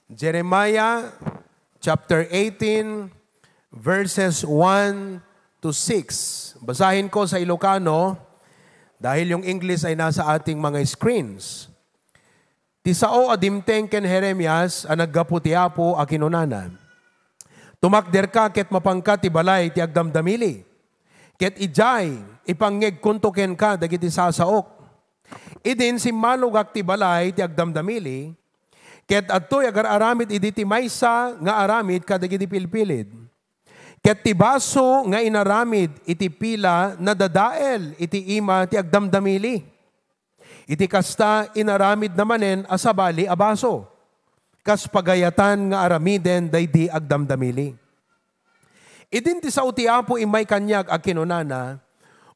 Jeremiah chapter 18, verses 1 to 6. Basahin ko sa Ilocano dahil yung English ay nasa ating mga screens. Tisao adimteng ken Jeremias ang naggaputiapo a kinunana. Tumakder ka ket mapangkat ti balay ti agdamdamili. Ket ijay ipangeg kunto ken ka dagiti sasaok. Idin si malugak ti balay ti agdamdamili. Ket adtoy agar-aramid idi ti maysa nga aramid kadagiti pilpilid. Ket ti baso nga inaramid iti pila na dadael iti ima ti agdamdamili. Iti kasta inaramid namanen asabali a baso. Kas pagayatan nga aramiden daydi agdamdamili. Idin ti sao ti Apo imay kanyag a kinunana,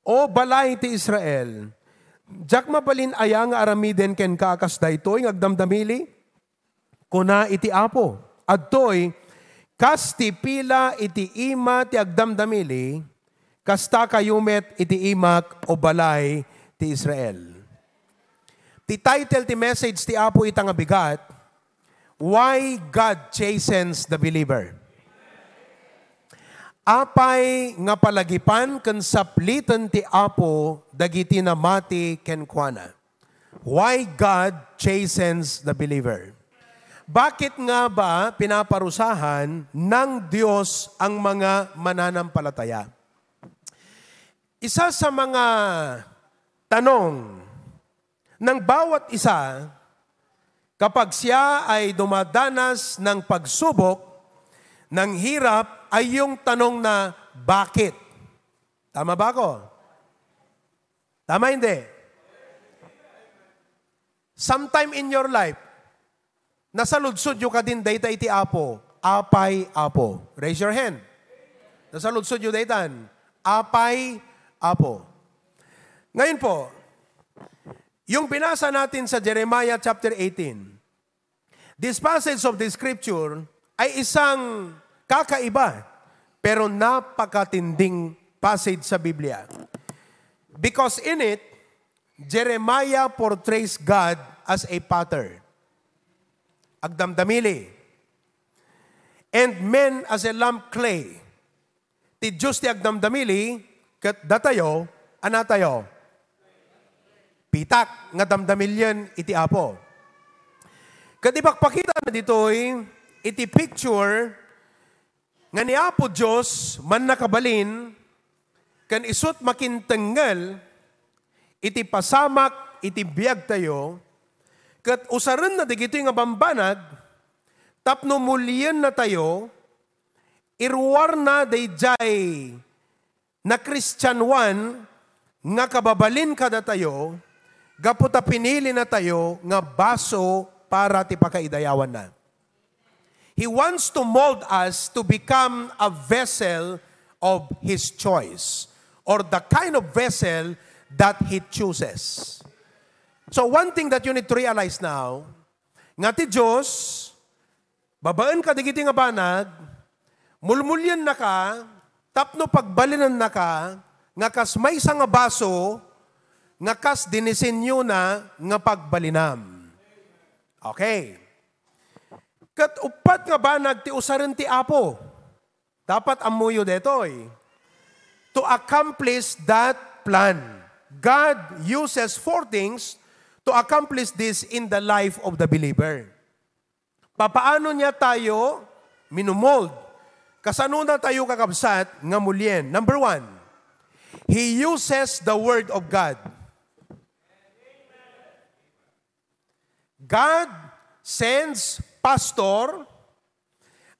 o balay ti Israel, jak mabalin aya nga aramiden ken kakas daytoy nga agdamdamili? Kuna iti Apo, adtoy, kas ti pila iti ima ti agdamdamili, kasta kayumet iti imak o balay ti Israel. Ti title ti message ti Apo itang abigat, Why God Chastens the Believer. Apay nga palagipan ken saplitan ti Apo dagiti namati ken kuana. Why God chastens the believer. Bakit nga ba pinaparusahan ng Diyos ang mga mananampalataya? Isa sa mga tanong ng bawat isa kapag siya ay dumadanas ng pagsubok, ng hirap, ay yung tanong na bakit? Tama ba ako? Tama hindi? Sometime in your life, nasaludsod yung ka din dayta iti Apo. Apay, Apo. Raise your hand. Nasaludsod yung daytan. Apay, Apo. Ngayon po, yung binasa natin sa Jeremiah chapter 18, this passage of the scripture ay isang kakaiba, pero napakatinding passage sa Biblia. Because in it, Jeremiah portrays God as a potter. Agdamdamili. And men as a lump clay. Ti Diyos ti agdamdamili, kat datayo, anatayo. Pitak, nga damdamilyan iti Apo. Kat ipakpakita na dito'y, iti picture, nga ni Apo Diyos, man nakabalin, kan isut makintenggal, iti pasamak, iti biyag tayo, kat usaran na digito nga bambanag, tapno mulyan na tayo, irwar na dayjay na Christian one, nga kababalin kada tayo, gaputa pinili na tayo, nga baso para ti pakaidayawan na. He wants to mold us to become a vessel of His choice, or the kind of vessel that He chooses. So one thing that you need to realize now, nga ti Diyos, babaan ka digiti nga banag, mulmulyan na ka, tapno pagbalinan na ka, nga kas may nga baso, nga kas dinisenyo na nga pagbalinam. Okay. Kat upat nga banag ti usaran ti Apo. Dapat amuyo detoy. To accomplish that plan. God uses four things to accomplish this in the life of the believer. Papaano niya tayo minumold? Kasano na tayo kakabsat nga mulyen? Number one, He uses the Word of God. God sends pastor,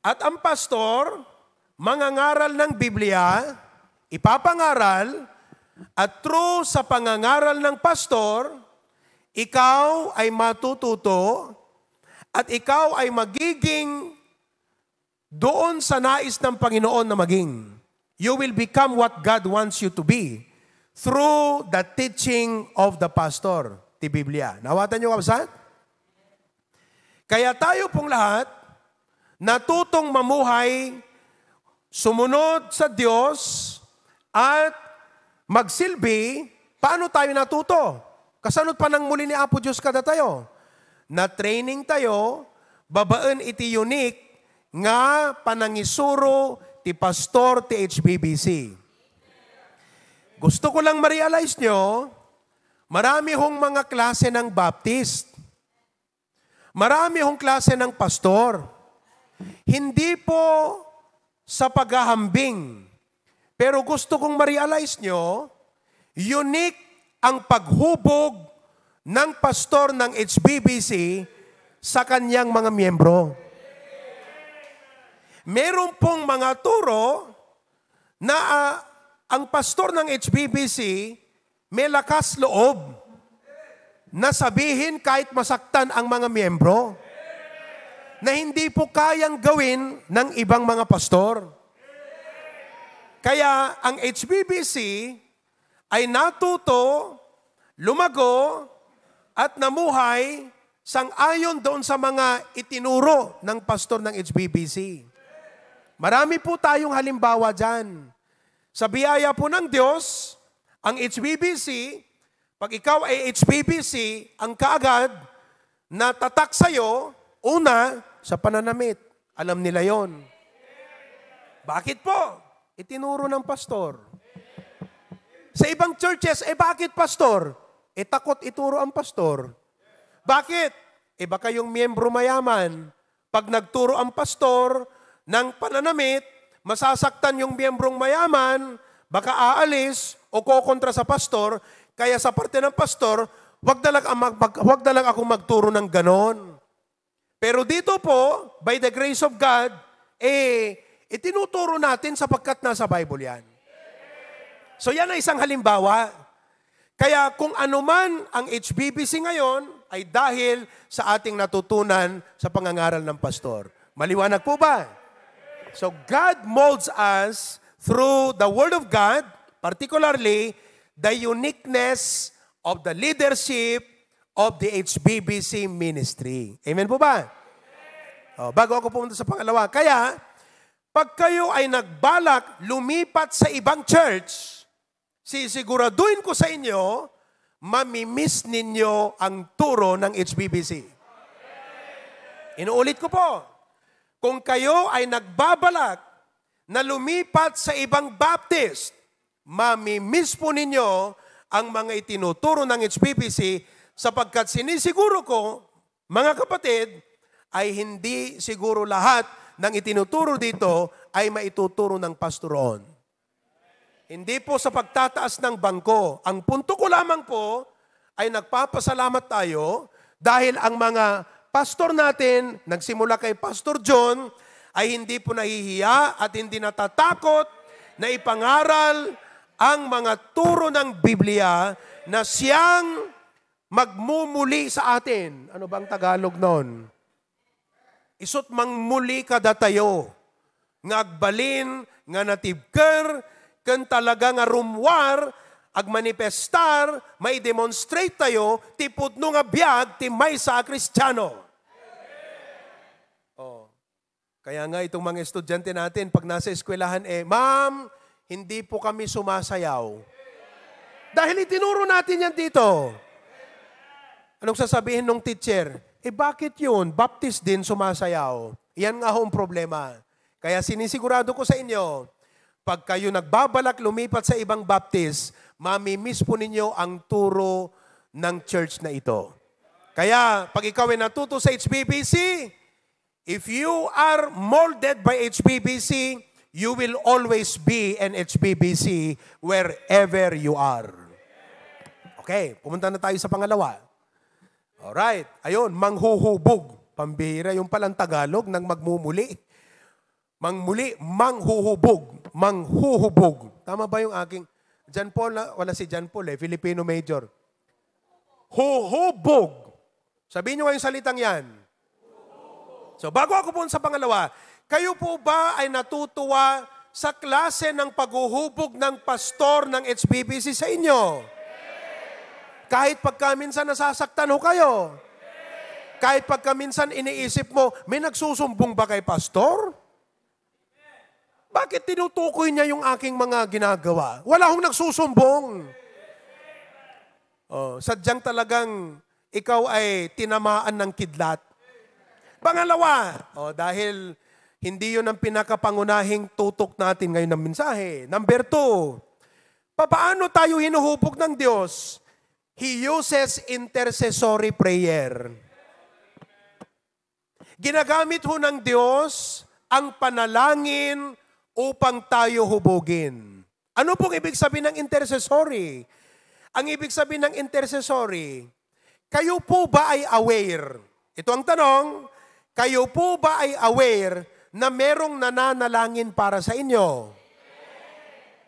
at ang pastor, mangangaral ng Biblia, ipapangaral, at through sa pangangaral ng pastor, ikaw ay matututo, at ikaw ay magiging doon sa nais ng Panginoon na maging. You will become what God wants you to be through the teaching of the pastor, ti Biblia. Nawatan niyo kapsat? Kaya tayo pong lahat, natutong mamuhay, sumunod sa Diyos, at magsilbi, paano tayo natuto? Kasanod pa ng muli ni Apo Diyos kada tayo. Na training tayo, babaan iti unique nga panangisuro ti pastor ti HBBC. Gusto ko lang ma-realize nyo, marami hong mga klase ng Baptist. Marami hong klase ng pastor. Hindi po sa paghahambing. Pero gusto kong ma-realize nyo, unique ang paghubog ng pastor ng HBBC sa kanyang mga miyembro. Meron pong mga turo na ang pastor ng HBBC may lakas loob na sabihin kahit masaktan ang mga miyembro na hindi po kayang gawin ng ibang mga pastor. Kaya ang HBBC ay natuto, lumago, at namuhay sang-ayon doon sa mga itinuro ng pastor ng HBBC. Marami po tayong halimbawa dyan. Sa biyaya po ng Diyos, ang HBBC, pag ikaw ay HBBC, ang kaagad na tatak sa'yo, una, sa pananamit. Alam nila yon. Bakit po? Itinuro ng pastor. Sa ibang churches, bakit pastor? Takot ituro ang pastor. Bakit? Baka yung miyembro mayaman. Pag nagturo ang pastor ng pananamit, masasaktan yung miyembrong mayaman, baka aalis o kokontra sa pastor, kaya sa parte ng pastor, wag na lang akong magturo ng ganon. Pero dito po, by the grace of God, itinuturo natin sapagkat nasa Bible yan. So yan ay isang halimbawa. Kaya kung anuman ang HBBC ngayon, ay dahil sa ating natutunan sa pangangaral ng pastor. Maliwanag po ba? So God molds us through the Word of God, particularly the uniqueness of the leadership of the HBBC ministry. Amen po ba? Bago ako pumunta sa pangalawa. Kaya, pag kayo ay nagbalak lumipat sa ibang church, sisiguraduhin ko sa inyo, mamimiss ninyo ang turo ng HBBC. Inuulit ko po, kung kayo ay nagbabalak na lumipat sa ibang Baptist, mamimiss po ninyo ang mga itinuturo ng HBBC sapagkat sinisiguro ko, mga kapatid, ay hindi siguro lahat ng itinuturo dito ay maituturo ng pastoron. Hindi po sa pagtataas ng bangko. Ang punto ko lamang po ay nagpapasalamat tayo dahil ang mga pastor natin, nagsimula kay Pastor John, ay hindi po nahihiya at hindi natatakot na ipangaral ang mga turo ng Biblia na siyang magmumuli sa atin. Ano bang Tagalog nun? Isut mangmuli kada tayo. Ngagbalin, nga natibker, kan talaga nga rumwar, ag manifestar, may demonstrate tayo, tipod no nga biyag, ti may sa Kristiyano. Kaya nga itong mga estudyante natin, pag nasa eskwelahan, ma'am, hindi po kami sumasayaw. Dahil itinuro natin yan dito. Anong sasabihin ng teacher? Bakit yun? Baptist din sumasayaw. Yan nga ho ang problema. Kaya sinisigurado ko sa inyo, pag kayo nagbabalak lumipat sa ibang Baptist, mamimiss po ninyo ang turo ng church na ito. Kaya, pag ikaw ay natuto sa HBBC, if you are molded by HBBC, you will always be an HBBC wherever you are. Okay, pumunta na tayo sa pangalawa. Alright, ayun, manghuhubog. Pambihira yung palang Tagalog ng magmumuli. Mangmuli, manghuhubog. Manghuhubog. Tama ba yung aking... John Paul, wala si John Paul Filipino major. Huhubog. Sabihin nyo yung salitang yan. So bago ako po sa pangalawa, kayo po ba ay natutuwa sa klase ng paghuhubog ng pastor ng HBBC sa inyo? Kahit pagka minsan nasasaktan ho kayo. Kahit pagka minsan iniisip mo, may nagsusumbong ba kay pastor? Bakit tinutukoy niya yung aking mga ginagawa? Wala hong nagsusumbong. Sadyang talagang ikaw ay tinamaan ng kidlat. Pangalawa, dahil hindi yun ang pinakapangunahing tutok natin ngayon ng mensahe. Number 2, paano tayo hinuhubog ng Diyos? He uses intercessory prayer. Ginagamit ho ng Diyos ang panalangin upang tayo hubugin. Ano pong ibig sabihin ng intercessory? Ang ibig sabihin ng intercessory, kayo po ba ay aware? Ito ang tanong, kayo po ba ay aware na merong nananalangin para sa inyo?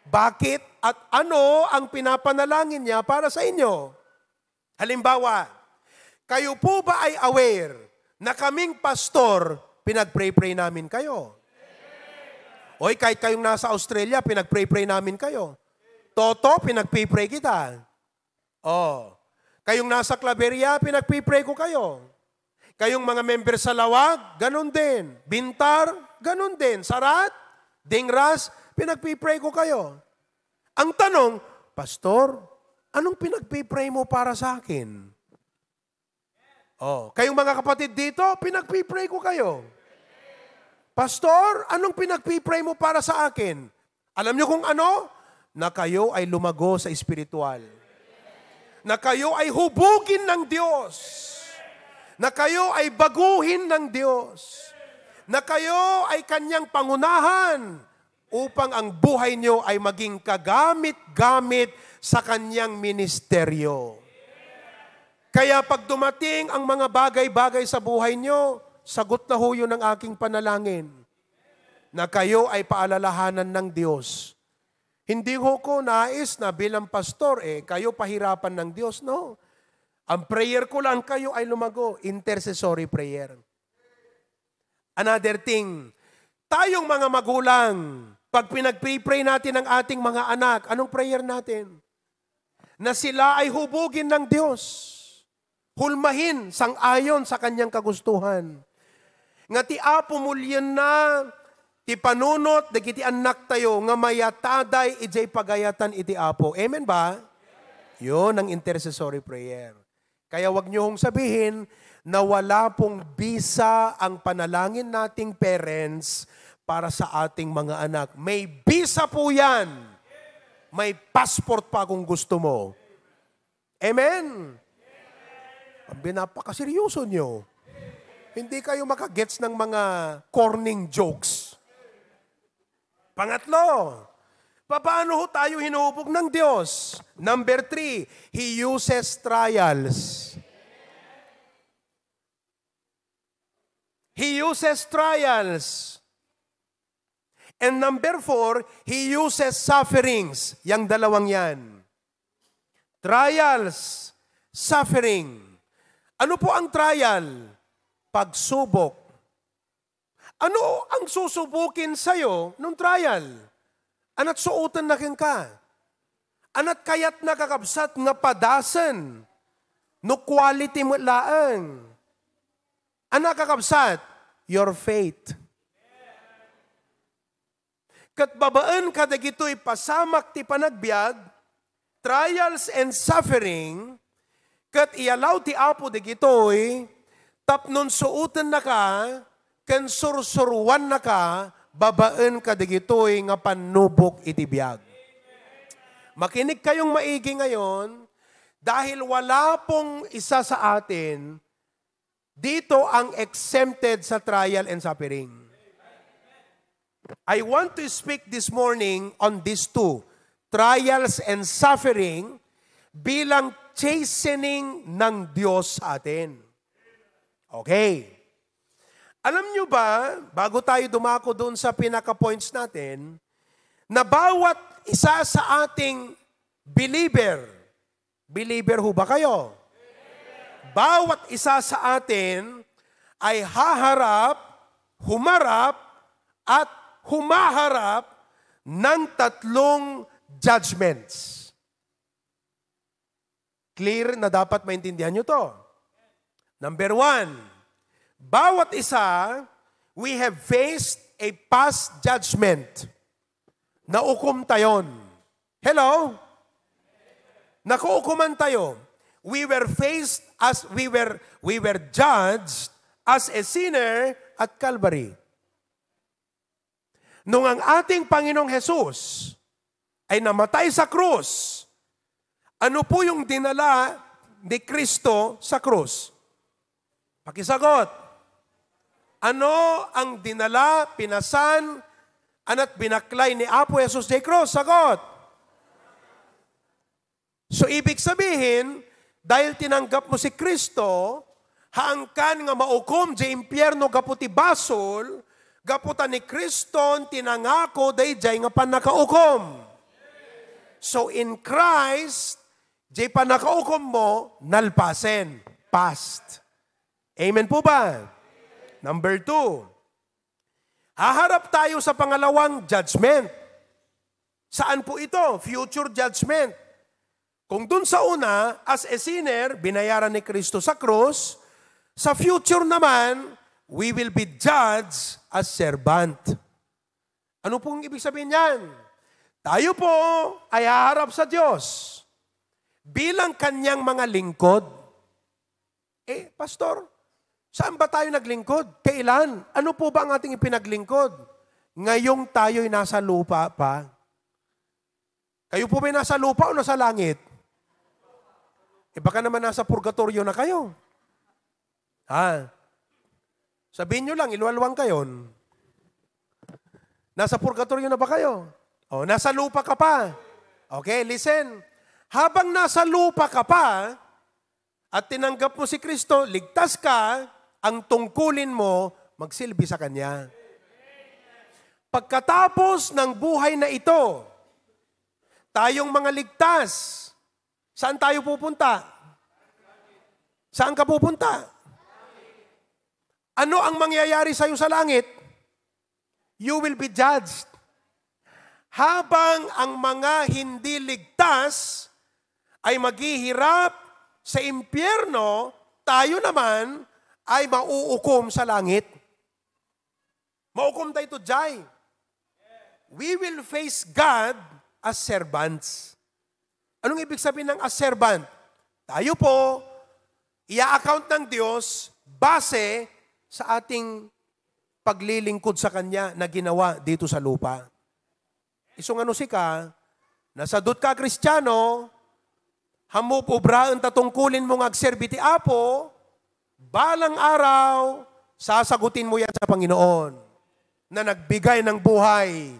Bakit at ano ang pinapanalangin niya para sa inyo? Halimbawa, kayo po ba ay aware na kaming pastor, pinag-pray-pray namin kayo? Oy, kahit kayong nasa Australia, pinag-pray-pray namin kayo. Toto, pinag-pray kita. Kayong nasa Claveria, pinag-pray ko kayo. Kayong mga member sa Lawag, ganun din. Bintar, ganun din. Sarat, Dingras, pinag-pray ko kayo. Ang tanong, Pastor, anong pinag-pray mo para sa akin? Kayong mga kapatid dito, pinag-pray ko kayo. Pastor, anong pinag-pray mo para sa akin? Alam niyo kung ano? Na kayo ay lumago sa espiritual. Na kayo ay hubugin ng Diyos. Na kayo ay baguhin ng Diyos. Na kayo ay kanyang pangunahan upang ang buhay niyo ay maging kagamit-gamit sa kanyang ministeryo. Kaya pag dumating ang mga bagay-bagay sa buhay niyo, sagot na ho yun ng aking panalangin na kayo ay paalalahanan ng Diyos. Hindi ho ko nais na bilang pastor, kayo pahirapan ng Diyos. No. Ang prayer ko lang, kayo ay lumago. Intercessory prayer. Another thing, tayong mga magulang, pag pinag-pray natin ang ating mga anak, anong prayer natin? Na sila ay hubugin ng Diyos. Hulmahin, sang-ayon sa kanyang kagustuhan. Nga ti apo mulyan na, ti panunot, dagiti anak tayo, nga mayataday, ijay pagayatan iti apo. Amen ba? Yun ang intercessory prayer. Kaya wag niyo hong sabihin na wala pong bisa ang panalangin nating parents para sa ating mga anak. May bisa po yan. May passport pa kung gusto mo. Amen? Napakaseryoso nyo. Hindi kayo makagets ng mga corning jokes. Pangatlo, paano ho tayo hinuhubog ng Diyos? Number 3, He uses trials. He uses trials. And number 4, He uses sufferings. Yang dalawang yan. Trials, suffering. Ano po ang trial? Pagsubok. Ano ang susubukin sa'yo nung trial? Anat suotan na ka. Anat kayat nakakabsat nga padasan. No quality mo laang. Anak kakabsat? Your faith. Kat babaan kada gito'y pasamak ti panagbiag, trials and suffering, kat ialaw ti apo di gito'y, tapnon suutan na ka, kan sursurwan na ka, babaan ka di gito'y nga panubok iti biag. Makinig kayong maigi ngayon, dahil wala pong isa sa atin, dito ang exempted sa trial and suffering. I want to speak this morning on these two, trials and suffering, bilang chastening ng Diyos sa atin. Okay. Alam nyo ba, bago tayo dumako doon sa pinaka-points natin, na bawat isa sa ating believer ho ba kayo? Bawat isa sa atin ay haharap, humarap, at humaharap ng tatlong judgments. Clear na dapat maintindihan nyo to. Number 1, bawat isa, we have faced a past judgment. Naukom tayon. Hello? Nakuukuman tayo. We were faced as we were judged as a sinner at Calvary. Nung ang ating Panginoong Jesus ay namatay sa krus, ano po yung dinala ni Kristo sa krus? Pakisagot. Ano ang dinala, pinasan, at binaklay ni Apo Jesus sa krus? Sagot. So ibig sabihin, dahil tinanggap mo si Kristo, haangkan nga maukom di impyerno gaputi basol, gaputan ni Kristo tinangako dayjay nga panakaukom. So in Christ, di panakaukom mo, nalpasen, past. Amen po ba? Number 2, haharap tayo sa pangalawang judgment. Saan po ito? Future judgment. Kung dun sa una, as a sinner, binayaran ni Kristo sa krus, sa future naman, we will be judged as servant. Ano pong ibig sabihin yan? Tayo po ay haharap sa Diyos bilang kanyang mga lingkod. Pastor, saan ba tayo naglingkod? Kailan? Ano po ba ang ating ipinaglingkod? Ngayong tayo'y nasa lupa pa. Kayo po ba nasa lupa o nasa langit? Baka naman nasa purgatorio na kayo. Sabihin nyo lang, iluwalwang kayo. Nasa purgatorio na ba kayo? O, nasa lupa ka pa. Okay, listen. Habang nasa lupa ka pa, at tinanggap mo si Kristo, ligtas ka, ang tungkulin mo, magsilbi sa Kanya. Pagkatapos ng buhay na ito, tayong mga ligtas, saan tayo pupunta? Saan ka pupunta? Ano ang mangyayari sa iyo sa langit? You will be judged. Habang ang mga hindi ligtas ay maghihirap sa impyerno, tayo naman ay mauukom sa langit. Maukom tayo to Jai. We will face God as servants. Anong ibig sabihin ng as servant? Tayo po, i-account ng Diyos base sa ating paglilingkod sa Kanya na ginawa dito sa lupa. Isong ano si ka, nasadot ka Kristiyano, hamup obraan tatungkulin mo ngagserbiti Apo, balang araw, sasagutin mo yan sa Panginoon na nagbigay ng buhay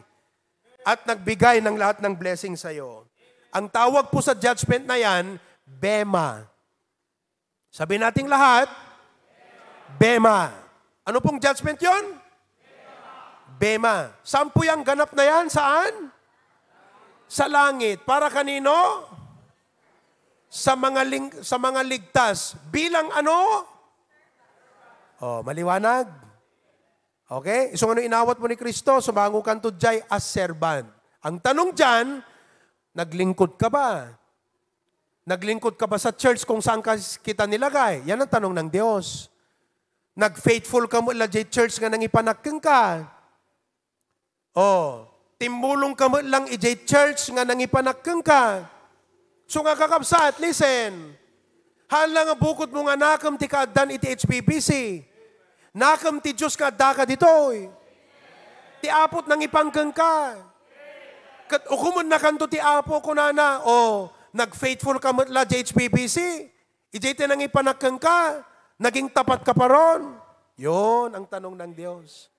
at nagbigay ng lahat ng blessing sa iyo. Ang tawag po sa judgment na yan, Bema. Sabi nating lahat, Bema. Ano pong judgment yon? Bema. Saan po yung ganap na yan? Saan? Sa langit. Para kanino? Sa mga ligtas. Bilang ano? Maliwanag. Okay? So ano inawat mo ni Kristo? Sumango kan tudjay as servant. Ang tanong dyan, naglingkod ka ba? Naglingkod ka ba sa church kung saan kita nilagay? Yan ang tanong ng Diyos. Nag-faithful ka mo ilajay church nga nang ipanakking ka. Timulong ka mo lang ijay church nga nang ipanakking ka. So nga kakabsat, listen. Hala nga bukod mo nga nakam ti kaaddan iti HPBC. Nakam ti Diyos ka adda ka ditoy. Ti apot nang ipangkeng ka. Kat ukumun na kanto ti apo ko na nag-faithful ka mo la HPBC. Ijay ti nang ipanakking ka. Naging tapat ka pa ron. Yun ang tanong ng Diyos.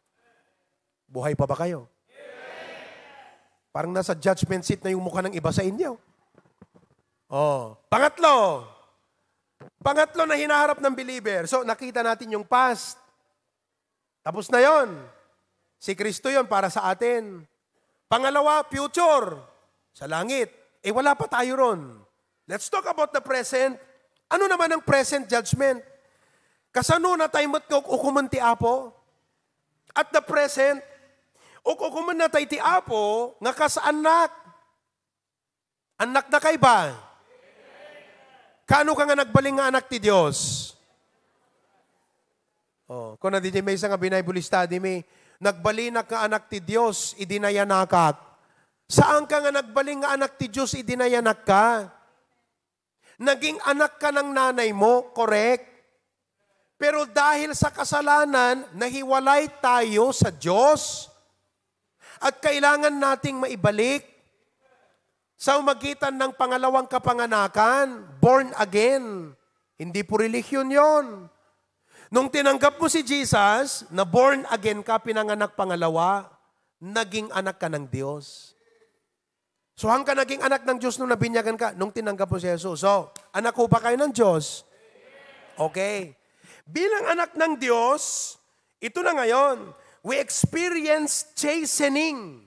Buhay pa ba kayo? Parang nasa judgment seat na yung mukha ng iba sa inyo. Pangatlo na hinaharap ng believer. So, nakita natin yung past. Tapos na yon. Si Kristo yon para sa atin. Pangalawa, future. Sa langit. Wala pa tayo ron. Let's talk about the present. Ano naman ang present judgment? Kasano na tayo ukuman ti Apo? At the present, ukuman na tayo ti Apo, nga kasaanak. Anak na kay ba? Kano ka nga nagbaling nga anak ti Diyos? Kung na di may isang Bible study may, nagbalinak nga anak ti Diyos, idinayanak. Saan ka nga nagbaling nga anak ti Diyos, idinayanak ka? Naging anak ka ng nanay mo, correct? Pero dahil sa kasalanan, nahiwalay tayo sa Diyos at kailangan nating maibalik sa magitan ng pangalawang kapanganakan, born again. Hindi po relihiyon yon. Nung tinanggap mo si Jesus, na born again ka, pinanganak pangalawa, naging anak ka ng Diyos. So hanggang naging anak ng Diyos nung nabinyagan ka, nung tinanggap mo si Jesus. So, anak ko ba kayo ng Diyos? Okay. Bilang anak ng Diyos, ito na ngayon, we experience chastening.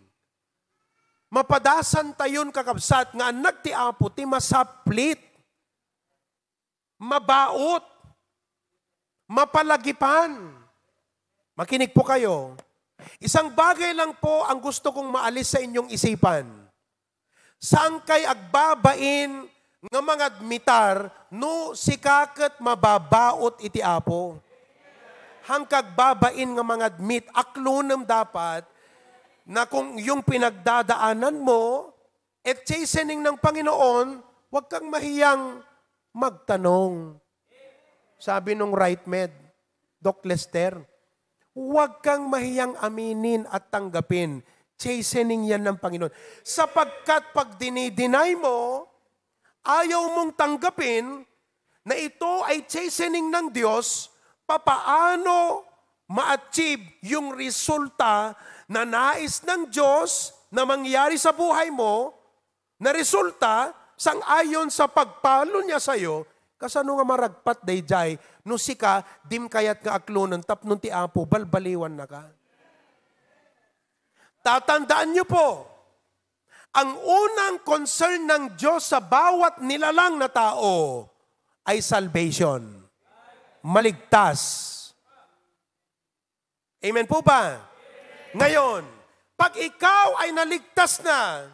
Mapadasan tayon kakabsat nga anak ti Apo ti masaplit, mabaot, mapalagipan. Makinig po kayo. Isang bagay lang po ang gusto kong maalis sa inyong isipan. Saan kay agbabain nga mga admitar no sikaket mababaot iti Apo. Hangkag babain nga mga admit, aklunam dapat na kung yung pinagdadaanan mo, at chastening ng Panginoon, huwag kang mahiyang magtanong. Sabi nung right med, Doc Lester, huwag kang mahiyang aminin at tanggapin. Chastening yan ng Panginoon. Sapagkat pag dinideny mo, ayaw mong tanggapin na ito ay chastening ng Diyos, papaano ma-achieve yung resulta na nais ng Diyos na mangyari sa buhay mo, na resulta sang-ayon sa pagpalo niya sa iyo, kasano nga maragpat dayjay, no sika, dim kayat nga aklunan, tapnon ti Apo, balbaliwan na ka. Tatandaan niyo po, ang unang concern ng Diyos sa bawat nilalang na tao ay salvation. Maligtas. Amen po ba? Ngayon, pag ikaw ay naligtas na,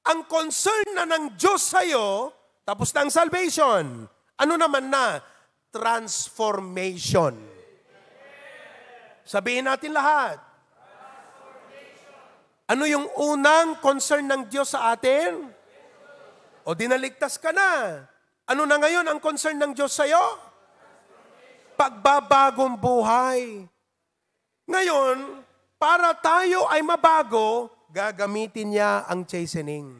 ang concern na ng Diyos sa iyo, tapos na ang salvation. Ano naman na? Transformation. Sabihin natin lahat. Ano yung unang concern ng Diyos sa atin? O dinaligtas ka na. Ano na ngayon ang concern ng Diyos sa iyo? Pagbabagong buhay. Ngayon, para tayo ay mabago, gagamitin niya ang chastening.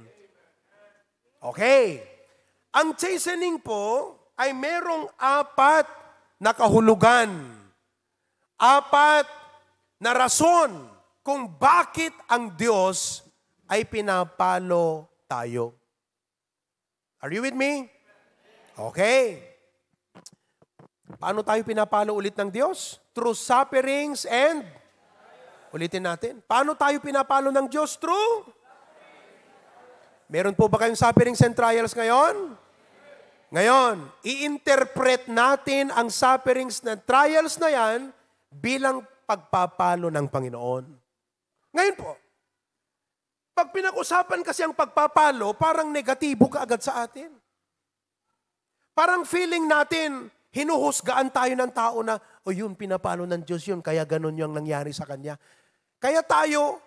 Okay. Ang chastening po ay merong 4 na kahulugan. 4 na rason kung bakit ang Diyos ay pinapalo tayo. Are you with me? Okay. Paano tayo pinapalo ulit ng Diyos? Through sufferings and... Ulitin natin. Paano tayo pinapalo ng Diyos? Through? Meron po ba kayong sufferings and trials ngayon? Ngayon, i-interpret natin ang sufferings na trials na yan bilang pagpapalo ng Panginoon. Ngayon po, pag pinag-usapan kasi ang pagpapalo, parang negatibo ka agad sa atin. Parang feeling natin, hinuhusgaan tayo ng tao na, o yun, pinapalo ng Diyos yun, kaya ganun yung nangyari sa Kanya. Kaya tayo,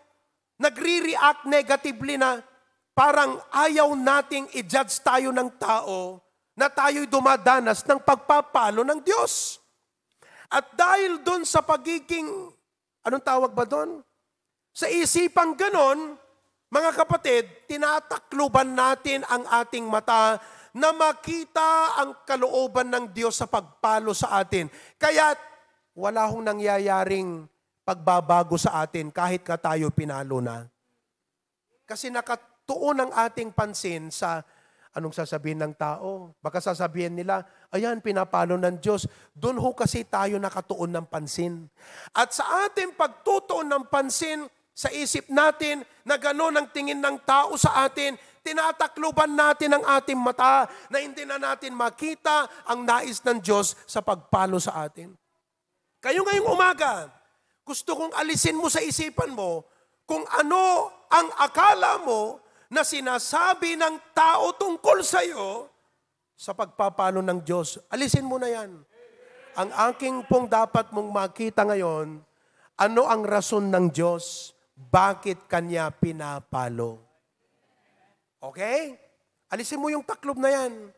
nagre-react negatively na parang ayaw nating i-judge tayo ng tao na tayo'y dumadanas ng pagpapalo ng Diyos. At dahil doon sa pagiging, anong tawag ba doon? Sa isipang ganon, mga kapatid, tinatakluban natin ang ating mata na makita ang kalooban ng Diyos sa pagpalo sa atin. Kaya wala hong nangyayaring pagbabago sa atin kahit ka tayo pinalo na. Kasi nakatuon ang ating pansin sa anong sasabihin ng tao. Baka sasabihin nila, ayan, pinapalo ng Diyos. Doon ho kasi tayo nakatuon ng pansin. At sa ating pagtutuon ng pansin, sa isip natin na gano'n ang tingin ng tao sa atin, tinatakluban natin ang ating mata na hindi na natin makita ang nais ng Diyos sa pagpalo sa atin. Kayo ngayong umaga, gusto kong alisin mo sa isipan mo kung ano ang akala mo na sinasabi ng tao tungkol sa iyo sa pagpapalo ng Diyos. Alisin mo na yan. Ang aking pong dapat mong makita ngayon, ano ang rason ng Diyos? Bakit Kanya pinapalo? Okay? Alisin mo yung taklob na yan.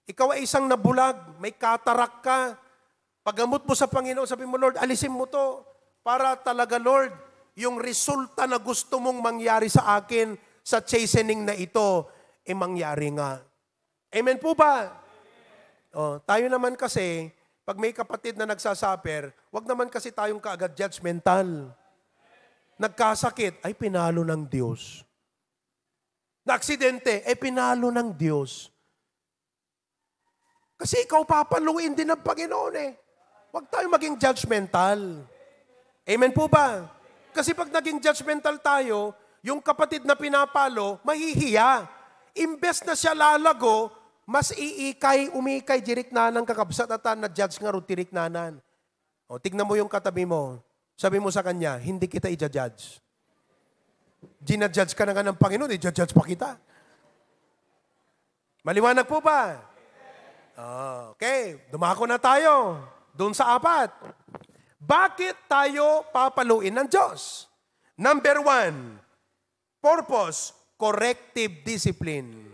Ikaw ay isang nabulag, may katarak ka, Paggamot mo sa Panginoon, sabi mo, Lord, alisin mo to para talaga, Lord, yung resulta na gusto mong mangyari sa akin sa chastening na ito, mangyari nga. Amen po ba? Tayo naman kasi, pag may kapatid na nagsasuffer, wag naman kasi tayong kaagad judgmental. Nagkasakit, ay pinalo ng Diyos. Na-aksidente, pinalo ng Diyos. Kasi ikaw papaluin din ng Panginoon Huwag tayo maging judgmental. Amen po ba? Kasi pag naging judgmental tayo, yung kapatid na pinapalo, mahihiya. Imbes na siya lalago, mas umikay, diriknanan kakabsatatan na judge nga ro tiriknanan. Tignan mo yung katabi mo. Sabi mo sa kanya, hindi kita i-judge. Gina-judge ka na nga ng Panginoon, i-judge pa kita. Maliwanag po ba? Okay, dumako na tayo. Doon sa 4. Bakit tayo papaluin ng Diyos? Number 1, purpose, corrective discipline.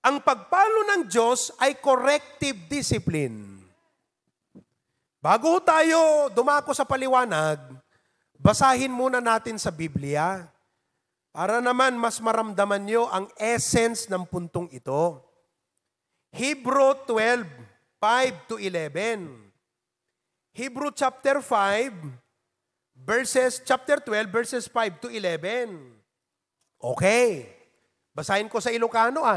Ang pagpalo ng Diyos ay corrective discipline. Bago tayo dumako sa paliwanag, basahin muna natin sa Biblia para naman mas maramdaman nyo ang essence ng puntong ito. Hebrew 12, 5-11. Hebrew chapter 12, verses 5-11. Okay. Basahin ko sa Ilocano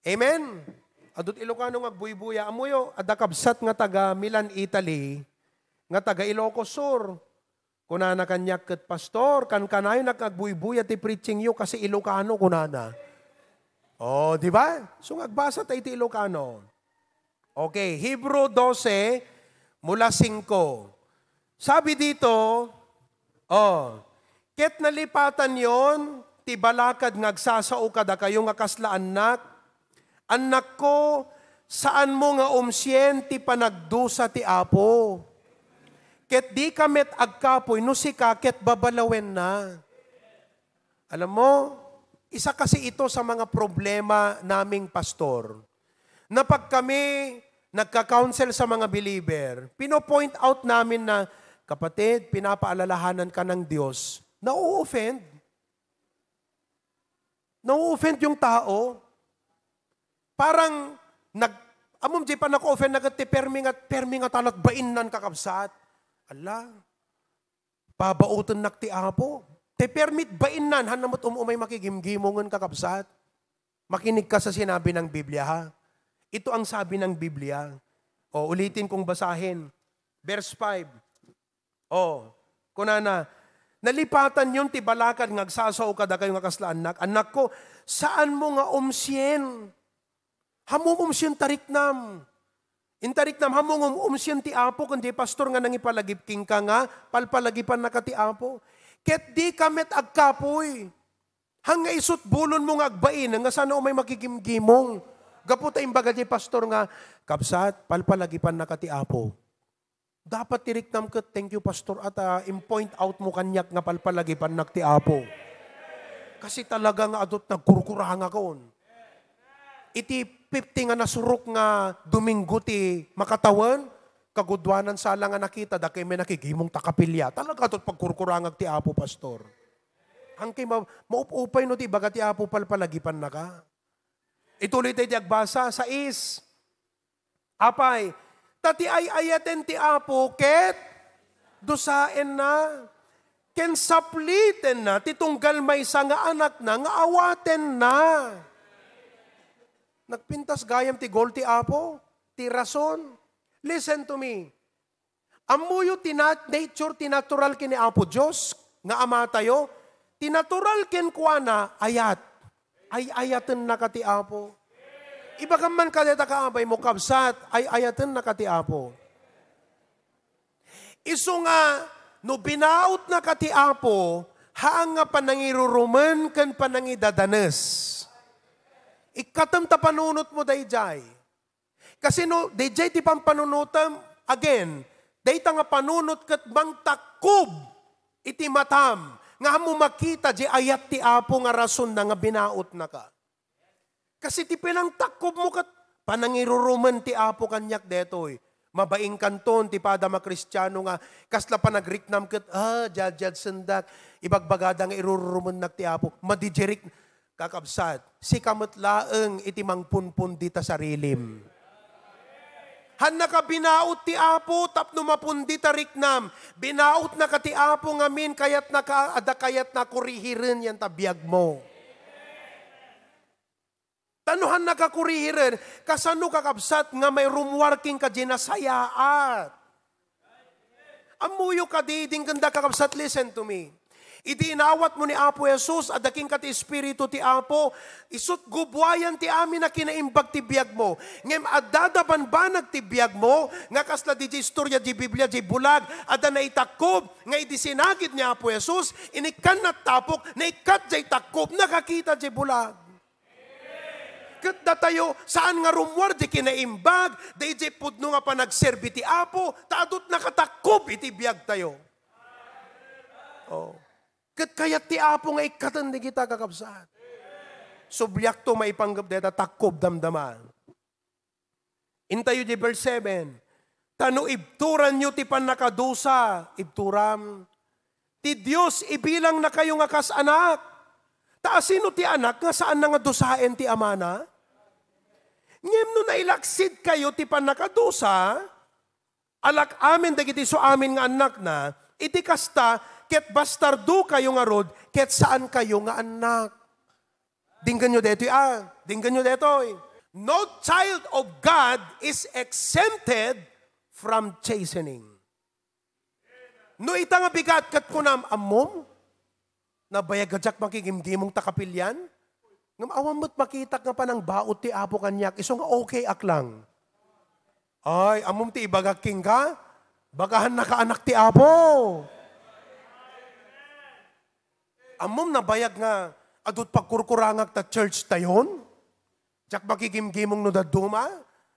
Amen? Adot Ilocano nga buy-buya. Amuyo, adakabsat nga taga Milan, Italy, nga taga Ilocos Sur. Kunana kanyak ket pastor, kanayo nakagbuy-buya ti preaching yo kasi Ilocano kunana. Di ba? So agbasa tayo ti Ilocano. Okay, Hebrew 12, mula 5. Sabi dito, ket nalipatan yon, ti balakad ngagsasao kada kayo nga kasla anak ko, saan mo nga umsyen ti panagdusa ti Apo? Ket di kamet agkapoy, no si ket babalawen na. Alam mo, isa kasi ito sa mga problema naming pastor, na pag kami nagka-counsel sa mga believer, pino-point out namin na, kapatid, pinapaalalahanan ka ng Diyos, na-offend. Na-offend yung tao. Parang, amom di pa nako-offend, permi nga talagbain nan kakabsat. Ala, pabautan nakti Apo. Te permit bain nan, hanamot umay makigimgimongan kakabsat. Makinig ka sa sinabi ng Biblia, ha? Ito ang sabi ng Biblia. Ulitin kong basahin. Verse 5. Kunana, nalipatan yun ti balakad ngagsasaw kada kayo nga kasla anak ko, saan mo nga umsyen? Hamong umsyen tariknam. Intariknam, hamong umsyen ti Apo, kundi pastor nga nangipalagipking ka nga, palpalagipan na ka ti Apo. Ket di kamet agkapoy. Hanga isut bulon mo nga agbain, nga sana umay makikimgimong. Gaputa imbaga di pastor nga, kapsat, palpalagipan na ka ti Apo. Dapat tiriknam ket, thank you pastor, at in-point out mo kanyak nga palpalagipan na ti Apo. Kasi talaga nga adot nagkurkurang akon. Iti 50 nga nasurok nga Domingo ti makatawan, kagudwanan sala nga nakita, da kay may nakigimong takapilya. Talaga ito't pagkurkurangag ti Apo, pastor. Hangkay maupupay no ti baga ti Apo palpalagipan na ka. Ituloy tayo ti agbasa sa apay, tati ay ayaten ti Apo, ket dusaen na, ken sapliten na, titunggal may sa nga anak na, nga awaten na. Nagpintas gayam ti gol ti Apo, ti rason. Listen to me. Amuyo nature tinatural kini Apo Diyos, nga ama tayo, tinatural ken kuana ayat. Ay ayaten na ka ti Apo. Iba ka man kadeta kaabay mo kabsat, ay ayaten na ka ti Apo. Iso nga, no binaut na ka ti Apo, haang nga panangiruruman ken panangidadanes. Ikatam ta panunot mo dayjay. Kasi no, dayjay ti pampanunutam, again, dayta nga panunot ket bang takob iti matam, nga mo makita di ayat ti Apo nga rason na nga binaot na ka. Kasi ti pinang takob mo ket Panangiruruman ti Apo kanyak detoy. Mabaing kanton, ti pada makristyano nga, kasla pa nagriknam kat, jad sendak, ibagbagada nga iruruman nak ti Apo, madijerik, kakabsat, si kamot laeng iti mangpunpun dita sarilim. Han naka binaot ti Apo, tapno mapundi tariknam, binaot na ka ti Apo ngamin, kayat na kurihirin yan tabiyag mo. Tanuhan nakakurihirin, kasano kakabsat nga may room working ka dinasayaat. Amuyo ka di, ding ganda kakabsat, listen to me. Iti inawat mo ni Apo Jesus, adaking ka ti Espiritu ti Apo, isut gubwayan ti amin na kinaimbag ti biyag mo. Ngem adadaban banag ti biyag mo, nga kasla di istorya di Biblia di bulag, ada na itakob, nga idisinagid ni Apo Jesus, inikan na tapok, na ikat di takob, nakakita di bulag. Kat da tayo, saan nga rumwar di kinaimbag, da iti pudno nga pa nagserbi ti Apo, taadot nakatakob iti biyag tayo. Oh. Kat kayat ti Apo nga ikatan di kita kakabsat. Subyak to maipanggap deta takob damdaman. Intayo di verse 7. Tano ibturan nyo ti panakadusa, ibturam. Ti Diyos ibilang na kayo nga kas anak. Taasino ti anak nga saan na nga dusaen ti amana? Ngem no nailaksid kayo ti panakadusa, alak amin dagiti so amin nga anak na, iti kasta, ket bastardo kayo nga rod, ket saan kayo nga anak. Dinggan nyo detoy dinggan nyo detoy. No child of God is exempted from chastening. No ita nga bigat kat kunam amom, nabayag gajak makigimgimong takapilyan, ngam awam mo't makitak nga pa ng baot ti Apo kanyak, iso nga okay aklang. Ay, amom ti ibagaking ka, bagahan nakaanak ti Apo. Amom nabayag nga, adot pagkurkurangag ta church tayon, jak makigimgimong no daduma,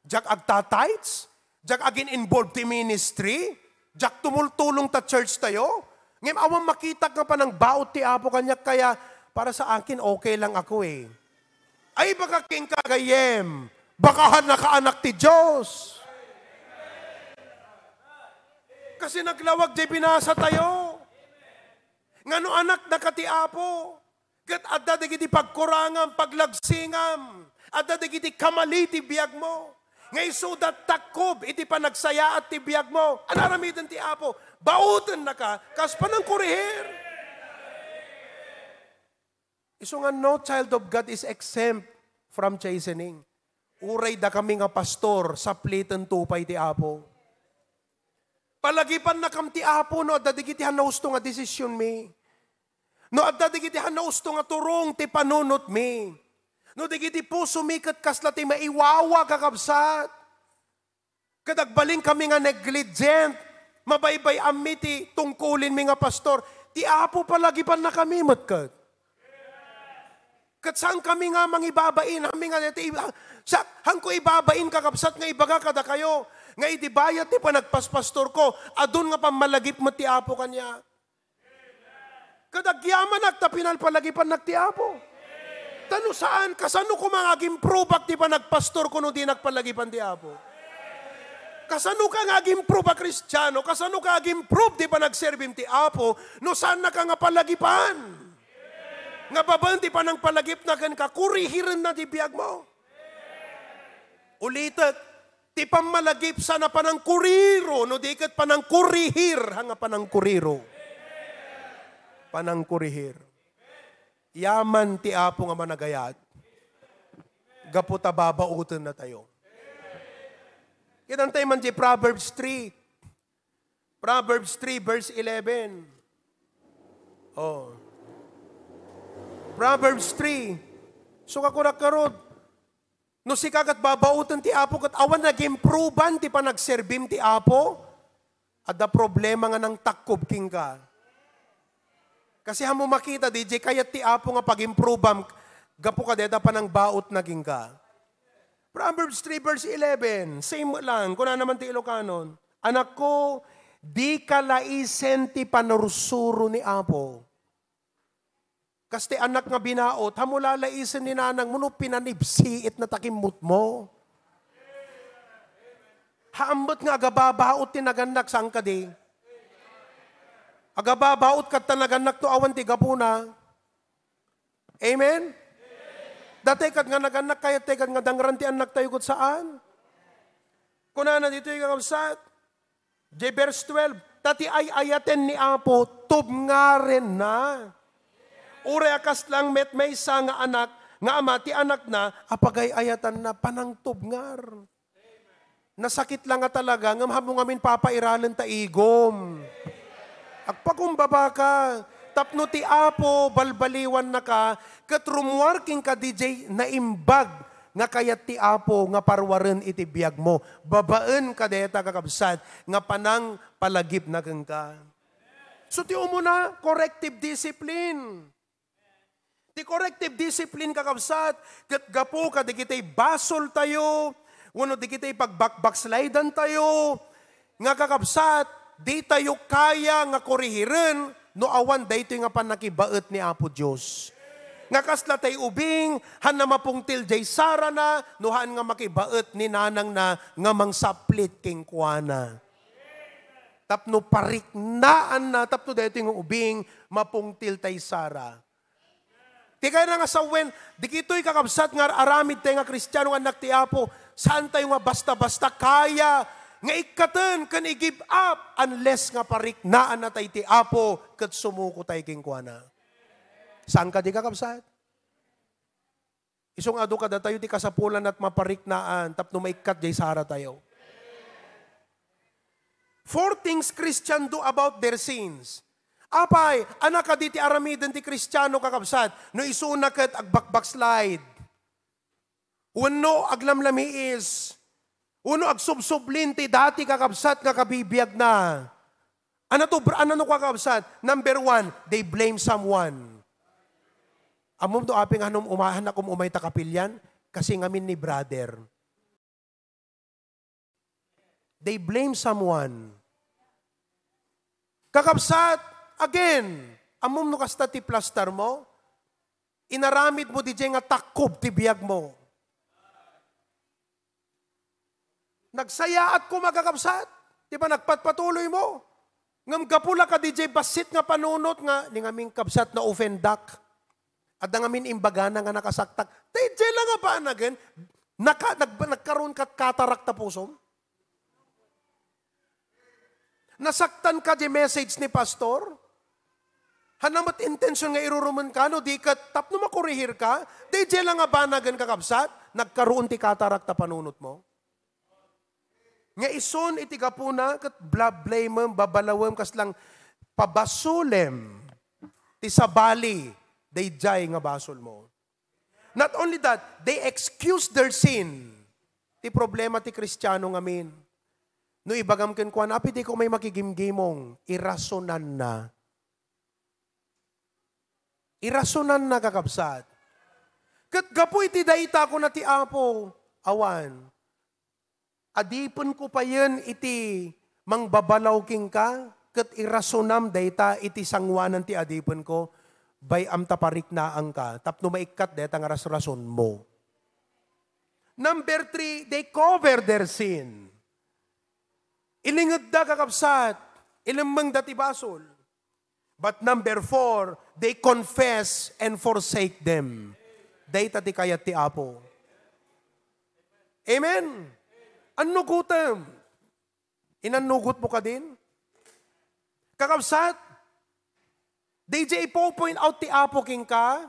jak agtatights, jak agin involved ti ministry, jak tumultulong ta church tayo, ngam awam makitak nga pa ng baot ti Apo kanyak, kaya para sa akin, okay lang ako eh. Ay, baka king kagayem. Bakahan nakaanak ti Diyos. Kasi naglawag di binasa tayo. Ngano anak na kati Apo. Kat adda digiti pagkurangam, paglagsingam. Adda digiti kamali ti biyag mo. Ngay sudat takob, iti panagsaya at ti biyag mo. Anaramitan ti Apo. Bautan na ka, kas pa ng kurihir. Iso nga no child of God is exempt from chastening. Uray da kami nga pastor, saplitan tupay ti Apo. Palagipan na kam ti Apo, no, adda digitihan na usto nga desisyon mi. No, adda digitihan na usto nga turong ti panunot mi. No, digiti puso mi kat kasla ti maiwawa kakabsat. Kadagbaling kami nga negligent, mabaybay ammi ti tungkulin mi nga pastor, ti Apo palagipan na kami matkat. Kat saan kami nga mangibabain, kami nga hang ko ibabain kakabsat nga ibaga kada kayo, nga idibayat ti panagpaspastor ko, adun nga pamalagip mo ti Apo kanya. Kadagyaman nagtapinal palagipan nagti Apo. Tano saan, kasano ko mag-improve ti panagpastor ko no di nagpalagipan ti Apo? Kasano ka ngaag-improve a Kristiyano, kasano kaag-improve di panagservim ti Apo, no saan na ka nga palagipan? Nga babanti pa ng palagip na kan kakurihirin na di biyag mo. Ulitat, ti pamalagip sana pa ng kuriro, no di kat pa ng kurihir, hanga pa ng kuriro. Pa ng kurihir. Yaman ti Apo nga managayat. Gaputa babautan na tayo. Kitantay man di Proverbs 3. Proverbs 3 verse 11. Oh. Proverbs 3. So kakurak karod. No si kagat babautan ti Apo kat awan nag-improvean ti panagserbim ti Apo. Ada problema nga ng takob king ka. Kasi hamo makita DJ kayat ti Apo nga pag-improveam gapo ka deta pa ng baot naging ka. Proverbs 3 verse 11. Same lang. Kuna naman ti Ilocanon. Anak ko, di ka laisen ti panursuro ni Apo. Kasi anak nga binaot, hamulalaisen ni nanang mo, no pinanibsiit na takimut mo. Haambot nga agababaot ti naganak sang ka di. Agababaot kat ta naganak to awan ti gapuna. Amen? Dati kat nga naganak kaya kat nga dangran ti anak tayo kut saan? Kuna na dito yung kakabsat. Verse 12. Tati ay ayaten ni Apo, tub nga rin na. Ure akas lang met may isa nga anak, nga ama ti anak na, apagay ayatan na panang tub ngar. Nasakit lang nga talaga, nga mahabong amin papairalan ta igom. Agpakumbaba ka, tapno ti Apo, balbaliwan na ka, kat rumworking ka DJ na imbag, nga kayat ti Apo, nga parwaren iti biyag mo. Babaan ka deta kakabsat, nga panang palagip na kang ka. So ti umuna, corrective discipline. Ti corrective discipline kakabsat, kat gapo ka, di kita'y basol tayo, wano di kita'y pagbakbakslidan tayo, nga kakabsat, di tayo kaya nga korihiren, no awan dayto nga panakibaet ni Apo Diyos. Nga kasla tayo ubing, han na mapungtil jay sara na, no han nga makibaet ni nanang na nga mangsaplit king kuana. Tapno pariknaan na, tapno dayto nga ubing, mapungtil tay sara. Di kaya na nga sa wen, di kito'y kakabsat nga aramid tayo nga Kristiyano nga anak ti Apo, saan tayo nga basta-basta kaya, nga ikaten kan i-give up unless nga pariknaan na tayo ti Apo kat sumuko tayo king kuana. Saan ka di kakabsat? Isong ado ka da tayo ti kasapulan at mapariknaan tapno maikat jay sara tayo. 4 things Christian do about their sins. Apay, anak ka di ti aramiden ti Kristiyano kakabsat no isuna kat agbakbakslide. Uno aglamlamiis. Uno agsubsublin ti dati kakabsat nga kabibiyag na. Ano no kakabsat? Number 1, they blame someone. Amom do aping hanom umahan na umay takapilyan kasi ngamin ni brother. They blame someone. Kakabsat, again, amom no kasta ti plaster mo, inaramid mo di nga takob ti biyag mo. Nagsayaat ko magkakabsat. Di ba nagpatpatuloy mo? Ngam gapula ka DJ basit nga panunot nga, ni ngaming kabsat na offendak. At ngamin imbagana nga nakasaktak. DJ lang nga ba nagan? Nagkaroon ka katarak ta pusom? Nasaktan ka di message ni pastor? Hanamat intention nga iruruman ka, no? Di ka tapno makurihir ka? DJ lang nga ba nagan kakabsat? Nagkaroon ti katarak ta panunot mo? Nga ison iti kapuna kat blablamem babalawem kaslang pabasulem ti sabali dayjay nga basol mo. Not only that, they excuse their sin. Ti problema ti Kristiyano ngamin. No ibagam ken kuan api di ko may makigimgimong irasonan na. Irasonan na kakabsat. Kat gapu iti dayta ko na ti Apo awan. Adipon ko pa yan iti mangbabalaw king ka, kat irasonam dayta iti sangwanan ti adipon ko, bay amtaparik na ang ka, tapno maikat dayta nga rason mo. Number 3, they cover their sin. Ilingad da kakabsat, ilamang dati basol. But number 4, they confess and forsake them. Dayta ti kayat ti Apo. Amen? Anugutam. Inanugot mo ka din? Kakabsat, DJ po point out ti Apo king ka,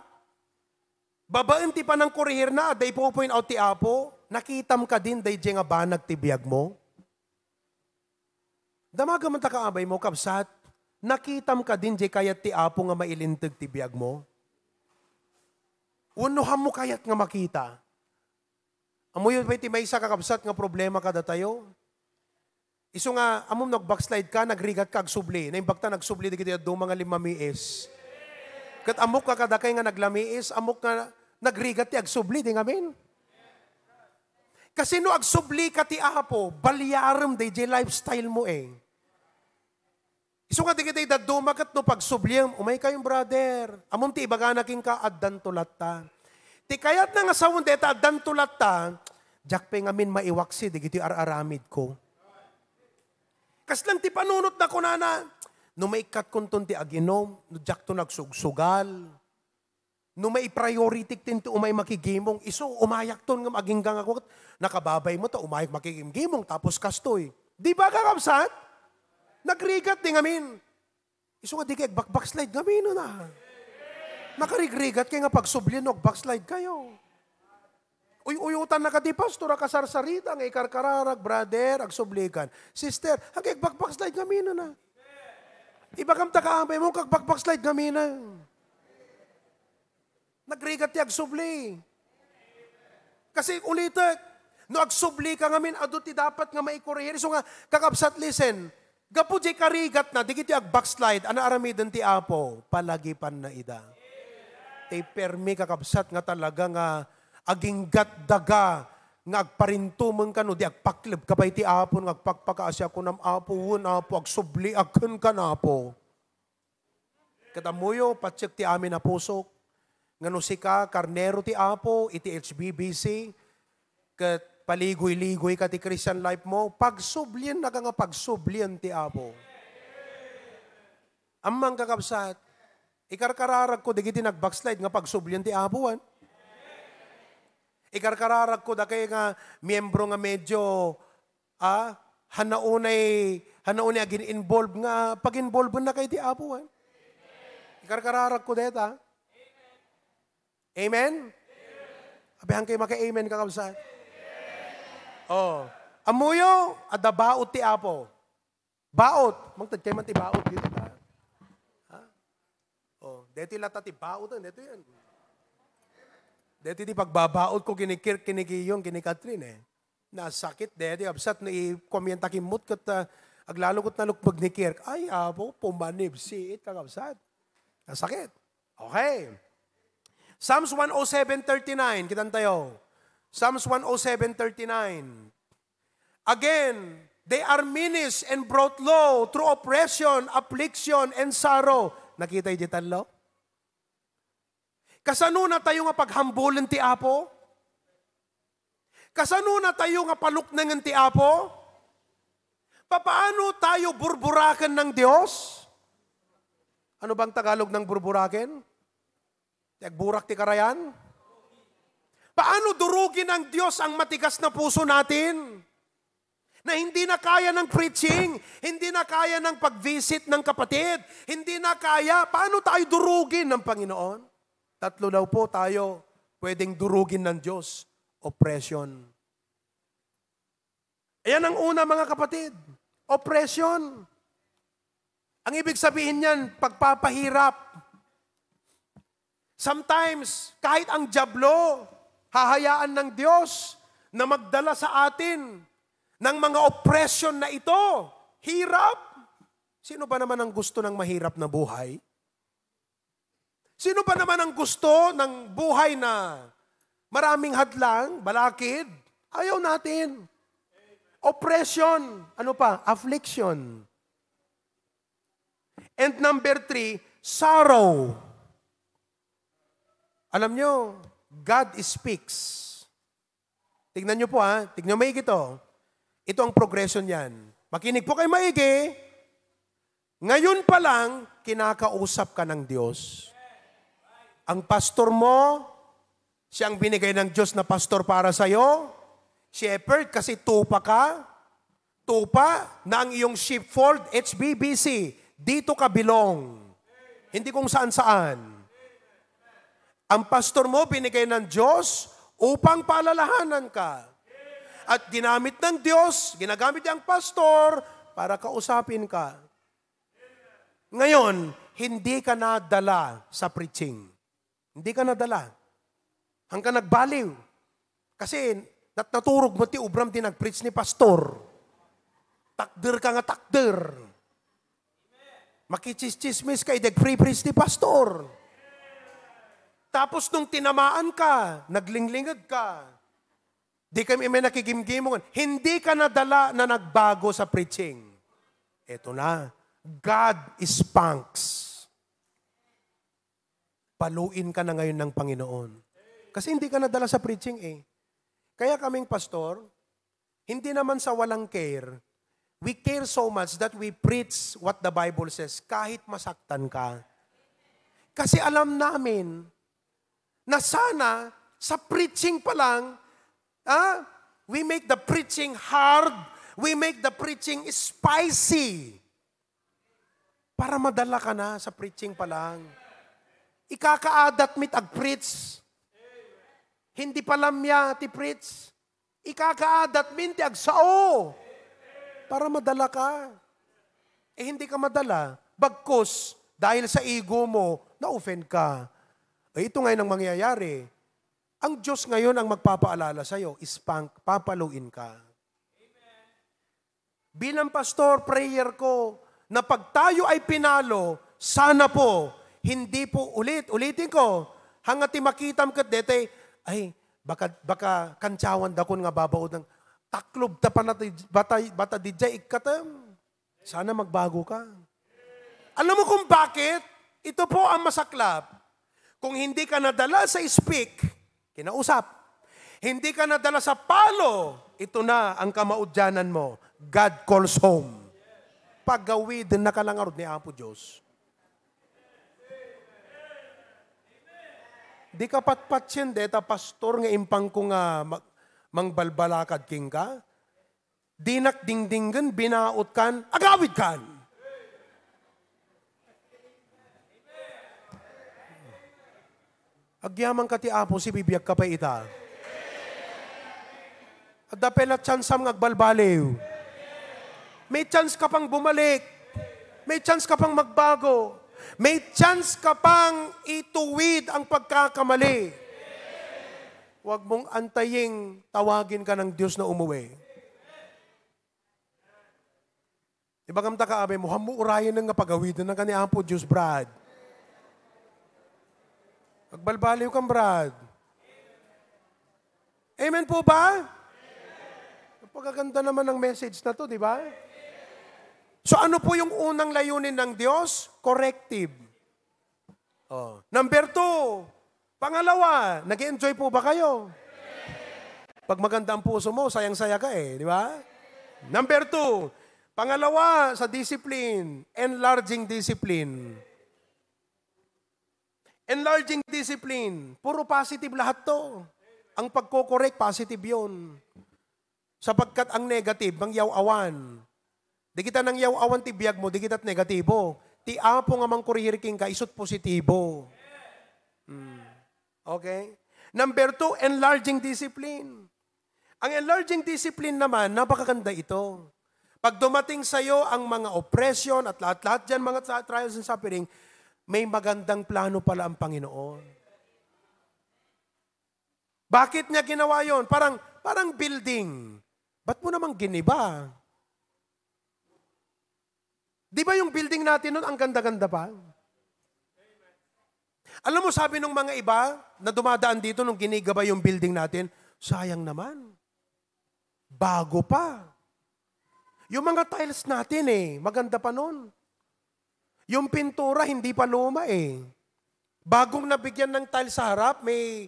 babaan ti panang kurihir na, day po point out ti Apo, nakitam ka din, DJ nga banag ti biyag mo. Damagaman ta kaabay mo, kabsat, nakitam ka din, DJ kayat ti Apo nga mailintag ti biyag mo. Unuham mo kayat nga makita. Amoy yun, may isa kakabsat nga problema kada tayo. Iso nga, amom nag-backslide ka, nagrigat ka, agsubli. Naimbagta, nagsubli, di kita do mga 5 miis. Kat amok ka kada kay nga naglamiis, amok nga nagrigat ti agsubli, di nga min. Kasi no agsubli ka ti Apo, balyaram di lifestyle mo eh. Iso nga di kita idaduma kat no pagsubliyam, umay kayong brother. Amom ti ibagana king ka, addan tulat ta. Ti kayat na nga sawon deta addan tulat ta, jak pe ngamin maiwaksi, di giti araramid ko. Kaslang ti panunot na ko na no may kat kunton ti aginom, no jak to nagsugsugal, no may priority tin ti umay makigimong, iso umayak ton nga maging gang ako, nakababay mo ta, umayak makigimong, tapos kastoy. Di ba kakabsat? Nagrigat di ngamin. Iso nga di kaya backslide ngamin na. Nakarigrigat kaya nga pagsublin o backslide kayo. Uyutan na ka di pastor, akasarsarita, ang ikarkararag, brother, agsublikan. Sister, hanggang backslide ngamin na. Iba kam takaambay mo, kag backslide ngamin na. Nagrigat ti agsubli. Kasi ulitin, no agsubli ka ngamin, adot ti dapat nga maikurihir. So nga, kakabsat, listen, gapu di karigat na, di kiti ag-backslide, ana aramidin ti Apo, palagipan na ida. Ti permi kakabsat nga talaga nga, aging gatdaga, nga agparintumang ka no, di agpaklib kapay ti Apo, nga agpakpakaasya ko ng Apo, Apo, agsubli, agkan ka na Apo. Katamuyo, patsik ti amin na pusok, nga no sika, karnero ti Apo, iti HBBC, kat paligoy-ligoy ka ti Christian life mo, pagsublian na ka nga pagsublian ti Apo. Amang kakabsat, ikarkararag ko, digiti nag-backslide nga pagsublian ti Apo, ikarkararag ko, da kayo nga, miyembro nga medyo, hanaunay agin involved nga, pag-involved na kayo ti Apo, ikarkararag ko deta. Amen? Abihan kayo maka-amen kakabsat. Oh. Amuyo, ada baot ti Apo. Baot. Magtad kayo man ti baot dito ta. Ha? Oh, dito lata ti baot. Dito yan. Dito ti pagbabaot ko kinikiyong kinikatrin eh. Nasakit dito. Absat na i-komenta kimot kat aglalukot na lukpag ni Kirk. Ay, Apo, pumanib si it kakabsat. Nasakit. Okay. Psalms 107:39, kitan tayo. Psalms 107:39. Again, they are menaced and brought low through oppression, affliction, and sorrow. Nakita yung ditan lo? Kasano na tayo nga paghambulan ti Apo? Kasano na tayo nga paluknangan ti Apo? Papaano tayo burburakan ng Diyos? Ano bang Tagalog ng burburakin? Tagburak ti karayan? Paano durugin ng Diyos ang matigas na puso natin? Na hindi na kaya ng preaching, hindi na kaya ng pag-visit ng kapatid, hindi na kaya, paano tayo durugin ng Panginoon? Tatlo daw po tayo pwedeng durugin ng Diyos. Oppression. Ayan ang una mga kapatid. Oppression. Ang ibig sabihin niyan, pagpapahirap. Sometimes, kahit ang dyablo, hahayaan ng Diyos na magdala sa atin ng mga oppression na ito. Hirap. Sino ba naman ang gusto ng mahirap na buhay? Sino ba naman ang gusto ng buhay na maraming hadlang, balakid? Ayaw natin. Oppression. Ano pa? Affliction. And number 3, sorrow. Alam nyo, God speaks. Tignan nyo po tignan mo maigi ito. Ito ang progression yan. Makinig po kayo maigi. Ngayon pa lang, kinakausap ka ng Diyos. Ang pastor mo, siyang binigay ng Diyos na pastor para sa'yo. Shepherd, kasi tupa ka. Tupa na ang iyong sheepfold, HBBC. Dito ka belong. Hindi kung saan-saan. Ang pastor mo, binigay ng Diyos upang paalalahanan ka. At ginamit ng Diyos, ginagamit niyang pastor para kausapin ka. Ngayon, hindi ka nadala sa preaching. Hindi ka nadala. Hanggang nagbaliw. Kasi naturog mo ti ubram ti nag-preach ni pastor. Takder ka nga takder. Makichismismis ka, ideg-pre-preach ni pastor. Tapos nung tinamaan ka, naglinglingad ka, di kami may nakigimgimongan, hindi ka nadala na nagbago sa preaching. Eto na, God spanks. Paluin ka na ngayon ng Panginoon. Kasi hindi ka nadala sa preaching eh. Kaya kaming pastor, hindi naman sa walang care, we care so much that we preach what the Bible says kahit masaktan ka. Kasi alam namin na sana sa preaching pa lang, we make the preaching hard, we make the preaching spicy. Para madala ka na sa preaching pa lang. Ikakaadat mit ag-preach. Hindi pa lamya ti preach. Ikakaadat min ti agsao. Para madala ka. Hindi ka madala. Bagkus, dahil sa ego mo, na-offend ka. Ito ngayon ang mangyayari. Ang Diyos ngayon ang magpapaalala sa'yo, papaluin ka. Bilang pastor, prayer ko, na pag tayo ay pinalo, sana po, hindi po ulitin ko, hanggat makitam kat dete, ay, baka kantsawan dakon nga babaod ng taklob ta pa natin, bata dijay ikatam. Sana magbago ka. Alam mo kung bakit? Ito po ang masaklap. Kung hindi ka nadala sa speak, kinausap. Hindi ka nadala sa palo, ito na ang kamaudyanan mo. God calls home. Paggawid na kalangarod ni Apo Diyos. Di ka patpatsin deta pastor nga impang ko nga mangbalbalakad king ka. Dinak dingdinggan, binaot kan, agawid kan. Agyaman ka ti Apo, si bibiyag ka pa ita. At dapelat chansam ngagbalbaliw. May chance ka pang bumalik. May chance ka pang magbago. May chance ka pang ituwid ang pagkakamali. Huwag mong antaying tawagin ka ng Diyos na umuwi. Ibagamta ka, abe mo, hamuurayan ng pagawidan ng kaniang po Diyos, Brad. Magbalbaliw kang, Brad. Amen po ba? Napagaganda naman ng message na to, di ba? So ano po yung unang layunin ng Diyos? Corrective. Number 2, pangalawa, nag-enjoy po ba kayo? Pag maganda ang puso mo, sayang-saya ka di ba? Number 2, pangalawa sa discipline, enlarging discipline. Enlarging discipline, puro positive lahat to. Ang pagko-correct, positive yun. Sapagkat ang negative, ang yaw-awan. Di kita nang yaw-awan ti biyag mo, di kita't negatibo. Ti apo nga mang kuririking ka, isot positibo. Okay? Number 2, enlarging discipline. Ang enlarging discipline naman, napakaganda ito. Pag dumating sa'yo ang mga oppression at lahat-lahat dyan, mga trials and suffering, may magandang plano pala ang Panginoon. Bakit niya ginawa yon? Parang building. Ba't mo namang giniba? Di ba yung building natin nun, ang ganda-ganda pa? Alam mo, sabi ng mga iba na dumadaan dito nung ginigaba yung building natin, sayang naman. Bago pa. Yung mga tiles natin maganda pa nun. Yung pintura, hindi pa luma Bagong nabigyan ng tiles sa harap, may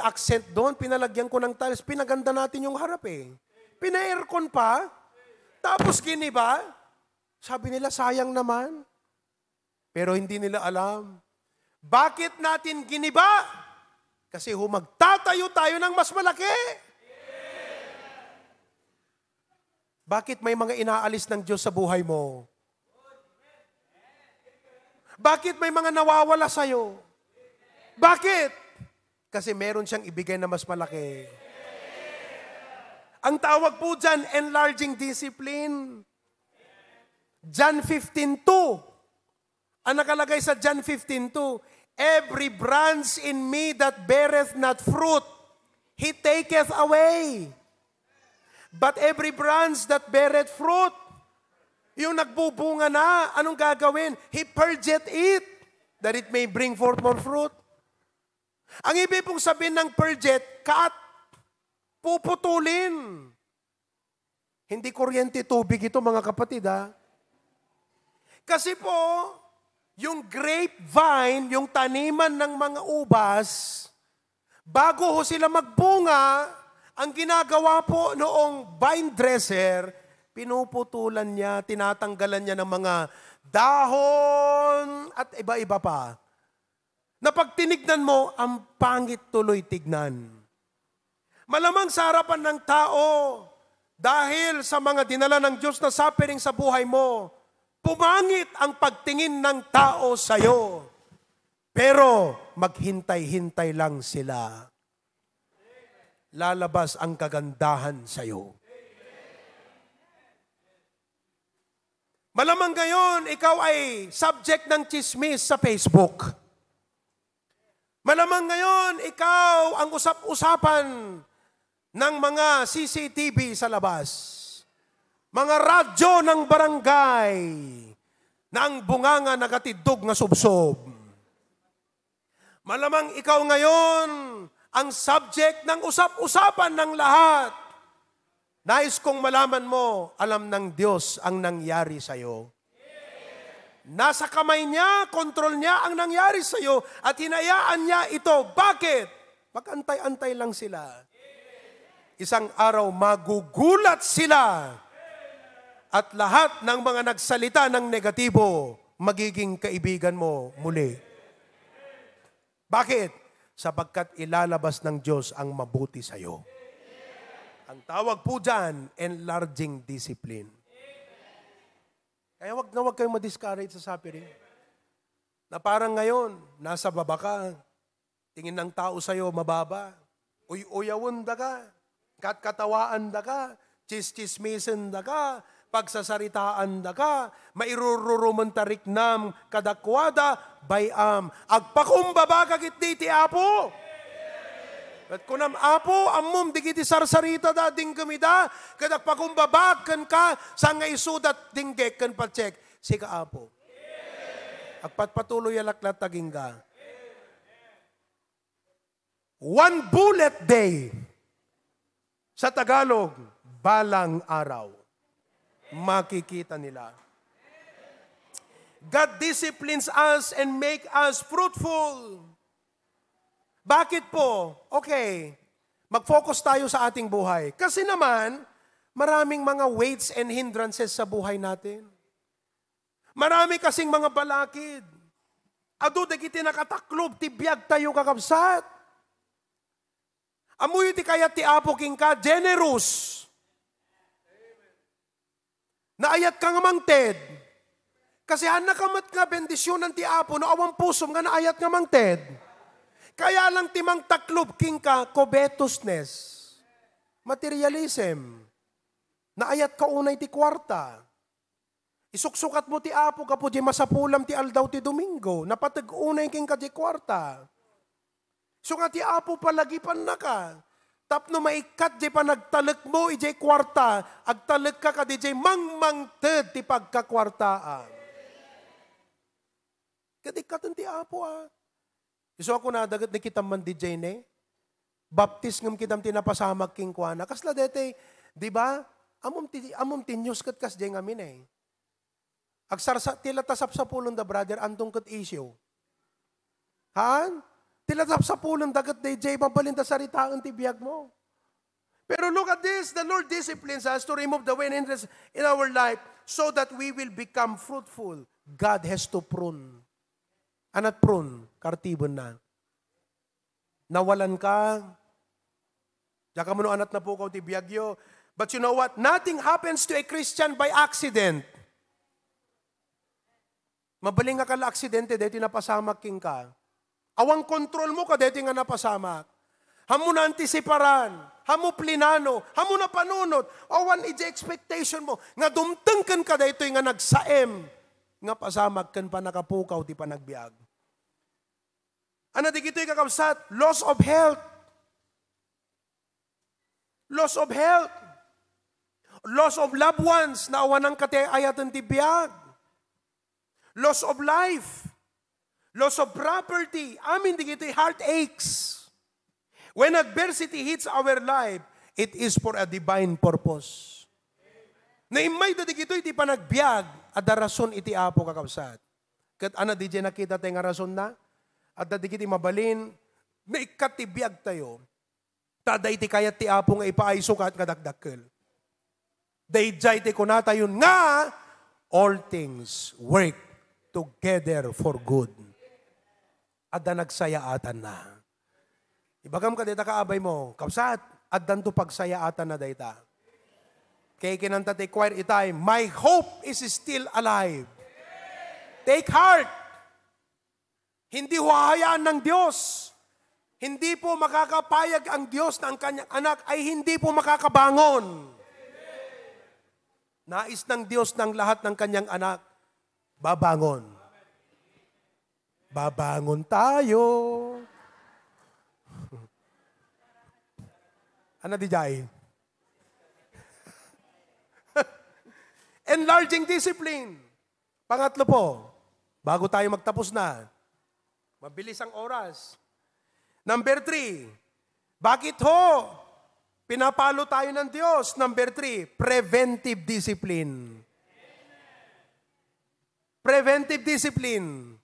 accent doon, pinalagyan ko ng tiles, pinaganda natin yung harap Pina-aircon pa, tapos giniba. Sabi nila, sayang naman. Pero hindi nila alam. Bakit natin giniba? Kasi magtatayo tayo ng mas malaki. Bakit may mga inaalis ng Diyos sa buhay mo? Bakit may mga nawawala sa'yo? Bakit? Kasi meron siyang ibigay na mas malaki. Ang tawag po dyan, enlarging discipline. John 15:2. Ang nakalagay sa John 15:2, every branch in me that beareth not fruit, He taketh away. But every branch that beareth fruit, yung nagbubunga na, anong gagawin? He purgeth it, that it may bring forth more fruit. Ang ibig pong sabihin ng purgeth, cut, puputulin. Hindi kuryente tubig ito, mga kapatid, Kasi po, yung grapevine, yung taniman ng mga ubas, bago sila magbunga, ang ginagawa po noong vine dresser, pinuputulan niya, tinatanggalan niya ng mga dahon at iba-iba pa. Na pag tinignan mo, ang pangit tuloy tignan. Malamang sa harapan ng tao, dahil sa mga dinala ng Diyos na suffering sa buhay mo, pumangit ang pagtingin ng tao sa'yo. Pero maghintay-hintay lang sila. Lalabas ang kagandahan sa'yo. Malamang ngayon, ikaw ay subject ng chismis sa Facebook. Malamang ngayon, ikaw ang usap-usapan ng mga CCTV sa labas. Mga radyo ng barangay na ang bunganga nagatidog na subsob. Malamang ikaw ngayon ang subject ng usap-usapan ng lahat. Nais kong malaman mo, alam ng Diyos ang nangyari sa'yo. Nasa kamay niya, kontrol niya ang nangyari sa'yo at hinayaan niya ito. Bakit? Mag-antay-antay lang sila. Isang araw magugulat sila at lahat ng mga nagsalita ng negatibo magiging kaibigan mo muli. Bakit? Sapagkat ilalabas ng Diyos ang mabuti sa'yo. Ang tawag po dyan, enlarging discipline. Kaya wag kayong ma-discourage sa suffering. Na parang ngayon, nasa baba ka, tingin ng tao sa'yo mababa, uyawon da ka, katkatawaan da ka, chismisen da ka, pagsasaritaan da ka, mairururumuntarik nam kadakwada, bayam, agpakumbaba kagit ti apo. At kunam apo, amom, di kiti sarsarita da, ding kamida, kadak pakumbabakan ka, sa nga isudat, dinggek kan patsek, sika apo. Agpatpatuloy alaklat taging ka. One bullet day, sa Tagalog, balang araw. Makikita nila. God disciplines us and make us fruitful. Bakit po? Okay, mag-focus tayo sa ating buhay. Kasi naman, maraming mga weights and hindrances sa buhay natin. Marami kasing mga balakid. Ado, dagiti nakataklob, tibiyag tayo kakabsat. Amuyo ti kaya ti apo king ka, generous. Naayat ka nga mangted. Kasi hanakamat nga bendisyon ng ti apo, no awang pusom nga naayat nga mangted. Kaya lang timang taklob king ka, covetousness, materialism, naayat ka unay ti kwarta. Isuksukat mo ti apo ka po di masapulam ti aldaw ti Domingo, napatag unay king ka di kwarta. So nga ti apo palagipan na ka, tapno maikat di pa nagtalag mo ijay kwarta, agtalag ka di jay mangmangted ti pagkakwartaan. Kadikatan ti apo Iso ako na dagat ni kitam man di jay baptis ngam kitam tinapasamak king kuana. Kasla dete, di ba? Amom tinyos kat kas jay ngamin Agsarsa tila tasap sa pulon da brother antong kat issue. Han? Tila tasap sa pulon dagat di jay babalinda saritaan ti biyag mo. Pero look at this, the Lord disciplines us to remove the vain interest in our life so that we will become fruitful. God has to prune. Anat prune, kartibon na. Nawalan ka, Diyan mo no anat na po ti biyagyo. But you know what? Nothing happens to a Christian by accident. Mabaling nga kala aksidente, deti napasamak king ka. Awang kontrol mo ka, deti nga napasamak. Hamu na antisiparan, hamu plinano, hamu na panunot, awan ije expectation mo, nga dumtengken ka dito nga nagsaem, nga pasamak kan pa nakapukaw, di pa nagbiag. Ano di kito'y kakabsat? Loss of health. Loss of health. Loss of loved ones na awan ng ayatan ti biag. Loss of life. Loss of property. Amin di kito'y heartaches. When adversity hits our life, it is for a divine purpose. Naimay da di kito'y ti panagbiag, ada rason iti apo kakabsat. Kat ana di dyan nakita tayo nga rason na, at da di kiti mabalin, may ikatibiyag tayo. Tada iti kayat ti apo nga ipaayso ka at kadakdakkel. Dayjay ti kunata yun nga, all things work together for good. Adda nagsayaatan na. Ibagam ka dita kaabay mo, kapsat, addan to pagsayaatan na dayta. Kaya kinanta ti choir itay, my hope is still alive. Take heart. Hindi huhayaan ng Diyos. Hindi po makakapayag ang Diyos na ang kanyang anak ay hindi po makakabangon. Nais ng Diyos ng lahat ng kanyang anak, babangon. Babangon tayo. Ano di jay? Enlarging discipline. Pangatlo po, bago tayo magtapos na, mabilis ang oras. Number 3, bakit ho? Pinapalo tayo ng Diyos. Number 3, preventive discipline. Preventive discipline.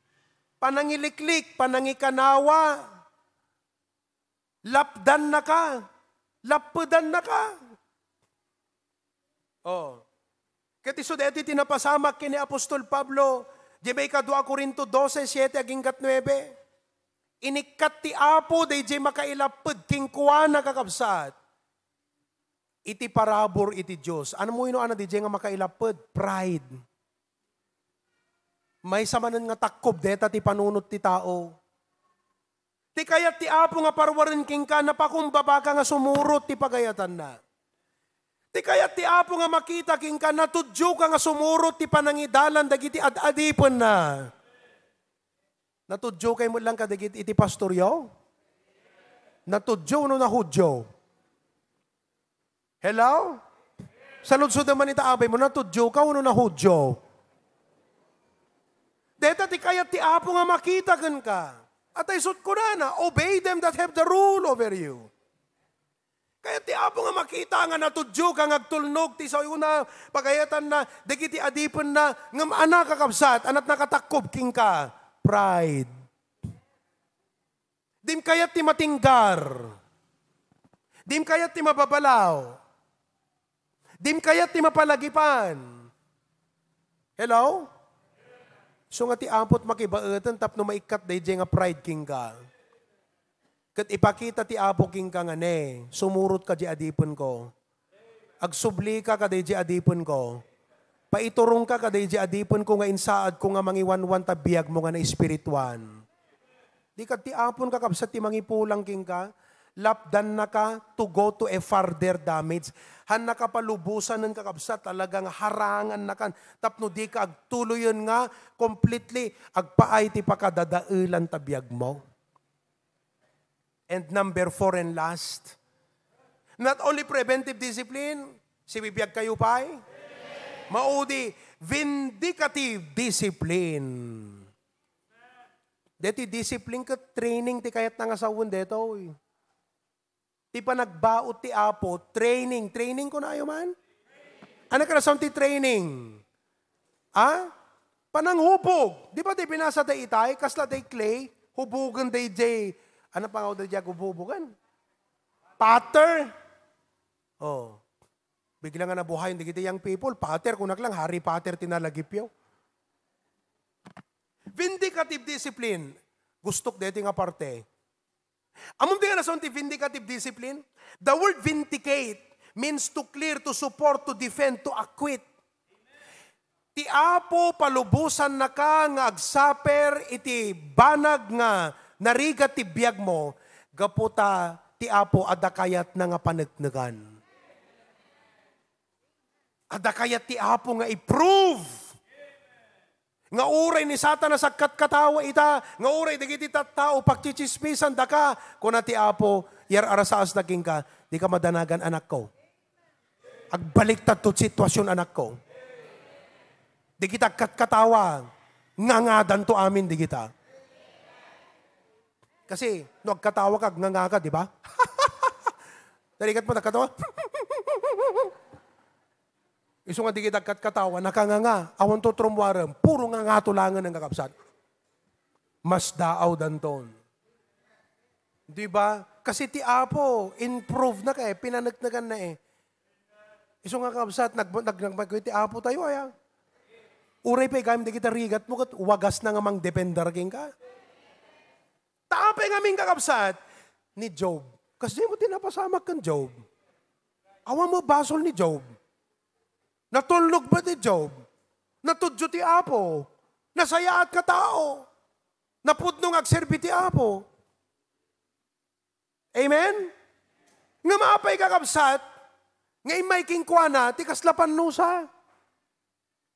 Panangiliklik, panangikanawa. Lapdan na ka. Lapdan na ka. Oh. Katiso deti tinapasamak kini Apostol Pablo, di may kadwa Korinto 12:7 aging 9. Inikat ti apo, day jay makailapad, king kuwa na kakabsat. Iti parabor iti Diyos. Ano mo yun, ano di jay nga makailapad? Pride. May samanan nga takkob, deta ti panunot ti tao. Ti kayat ti apo nga parwarin king ka, napakumbaba ka nga sumurot ti pagayatan na. Ti kayat ti apo nga makita king ka, natudyo ka nga sumurot ti panangidalan, dagiti ad-adipon na. Natudyo kayo mo lang kadagit iti pastoryo? Natudyo no na hudyo? Hello? Sa ludsod naman ita abay mo, natudyo ka no na hudyo? Deta ti kayat ti apo nga makita kan ka. At ay sut ko na, obey them that have the rule over you. Kaya ti apo nga makita nga natudyo ka ngagtulnog ti sa una pagayatan na dagiti adipon na ngam anak kakabsat, anat nakatakob king ka. Pride. Dim kayat ti matinggar. Dim kayat ti mababalaw. Dim kayat ti mapalagipan. Hello? So nga ti ampot makibaetan tapno maikat dayjay nga pride king ka. Kat ipakita ti apo king ka nga ne, sumurot ka di adipon ko. Agsubli ka dayjay adipon ko. Paiturong ka kaday di adipon ko nga insaad ko nga mangiwan-wan tabiyag mo nga na espirituan. Di ka ti apon ka kapsat ti mangipulang king ka, lapdan na ka to go to a further damage. Han na ka palubusan ng kakabsat, talagang harangan na kan. Tapno di ka agtuloyon nga, completely, agpaay ti pakadadailan tabiyag mo. And number 4 and last, not only preventive discipline, si bibiyag kayo pa'y, maudi, vindicative discipline. Deti discipline ka, training ti kayat nga sawon deto. Ti pa nagbaot ti apo, training. Training ko na ayo man? Ano ka na ti training? Pananghubog. Di ba di pinasa day itay? Kasla day clay? Hubugan day jay. Ano pa nga day jay hubugan? Patter. Oh. Bigla nga nabuhay, hindi kita young people. Pater, kunak lang, Harry Potter tinalagip yaw. Vindicative discipline. Gustok dito nga parte. Among di nga nasunti vindicative discipline, the word vindicate means to clear, to support, to defend, to acquit. Ti apo palubusan na ka nga agsaper iti banag nga narigat ti biyag mo, gaputa ti apo adakayat na nga panagnagan. Ada kaya ti apo nga i-prove. Nga uray ni Satanas agkat katawa ita. Nga uray dagiti tattao pagchichismisan da ka. Kuna ti apo, yar arasaas naging ka, di ka madanagan anak ko. Agbaliktad to sitwasyon anak ko. Di kita katawa. Ngangadan to amin di kita. Kasi, no agkatawa ka, nganga ka, di ba? Tarikat mo, nagkatawa. Iso nga di kita katawa, nakanganga, awan to trumwarem, puro nga nga tulangan ng kakapsat. Mas daaw danton. Di ba? Kasi ti apo, improve na ka pinanagnagan na Iso nga kabsat, nagmagkwiti apo tayo ay. Uray pa ikam, di kita rigat mo, kat wagas na nga mang dependar king ka. Tapay nga ming kakabsat ni Job. Kasi mo tinapasamak kang Job. Awa mo basol ni Job. Natulog ba ni Job? Natudyo ti apo. Nasayaat ka tao. Napudnong agserbi ti apo. Amen? Nga maapay kakabsat, nga imay kingkwana, ti kaslapan nusa.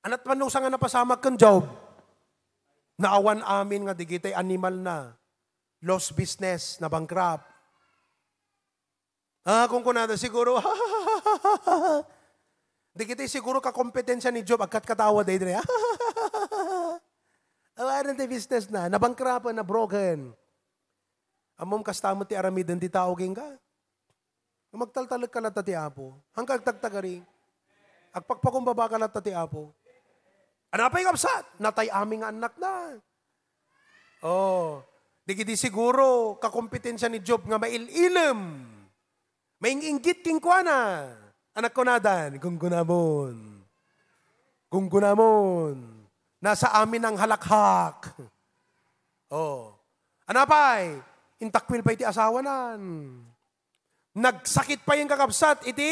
Anat panusa nga napasamak kang Job. Naawan amin nga digitay animal na. Lost business, na bankrupt. Kung kunada siguro, digitay siguro kakompetensya ni Job, agkat katawa day dire. Awaran ti business na, nabangkrapan, na broken. Amom kastamo ti aramidin ti tao king ka. Magtaltalag ka lata ti apo. Hanggang tagtagari. Agpagpakumbaba ka lata ti apo. Anapay kapsat? Natay aming anak na. Di siguro kakompetensya ni Job nga maililim. Mainginggit king kwa na. Anak ko nadan, gunggunamon. Gunggunamon. Nasa amin ang halakhak. Anapay? Intakwil pa iti asawa nan. Nagsakit pa yung kakabsat, iti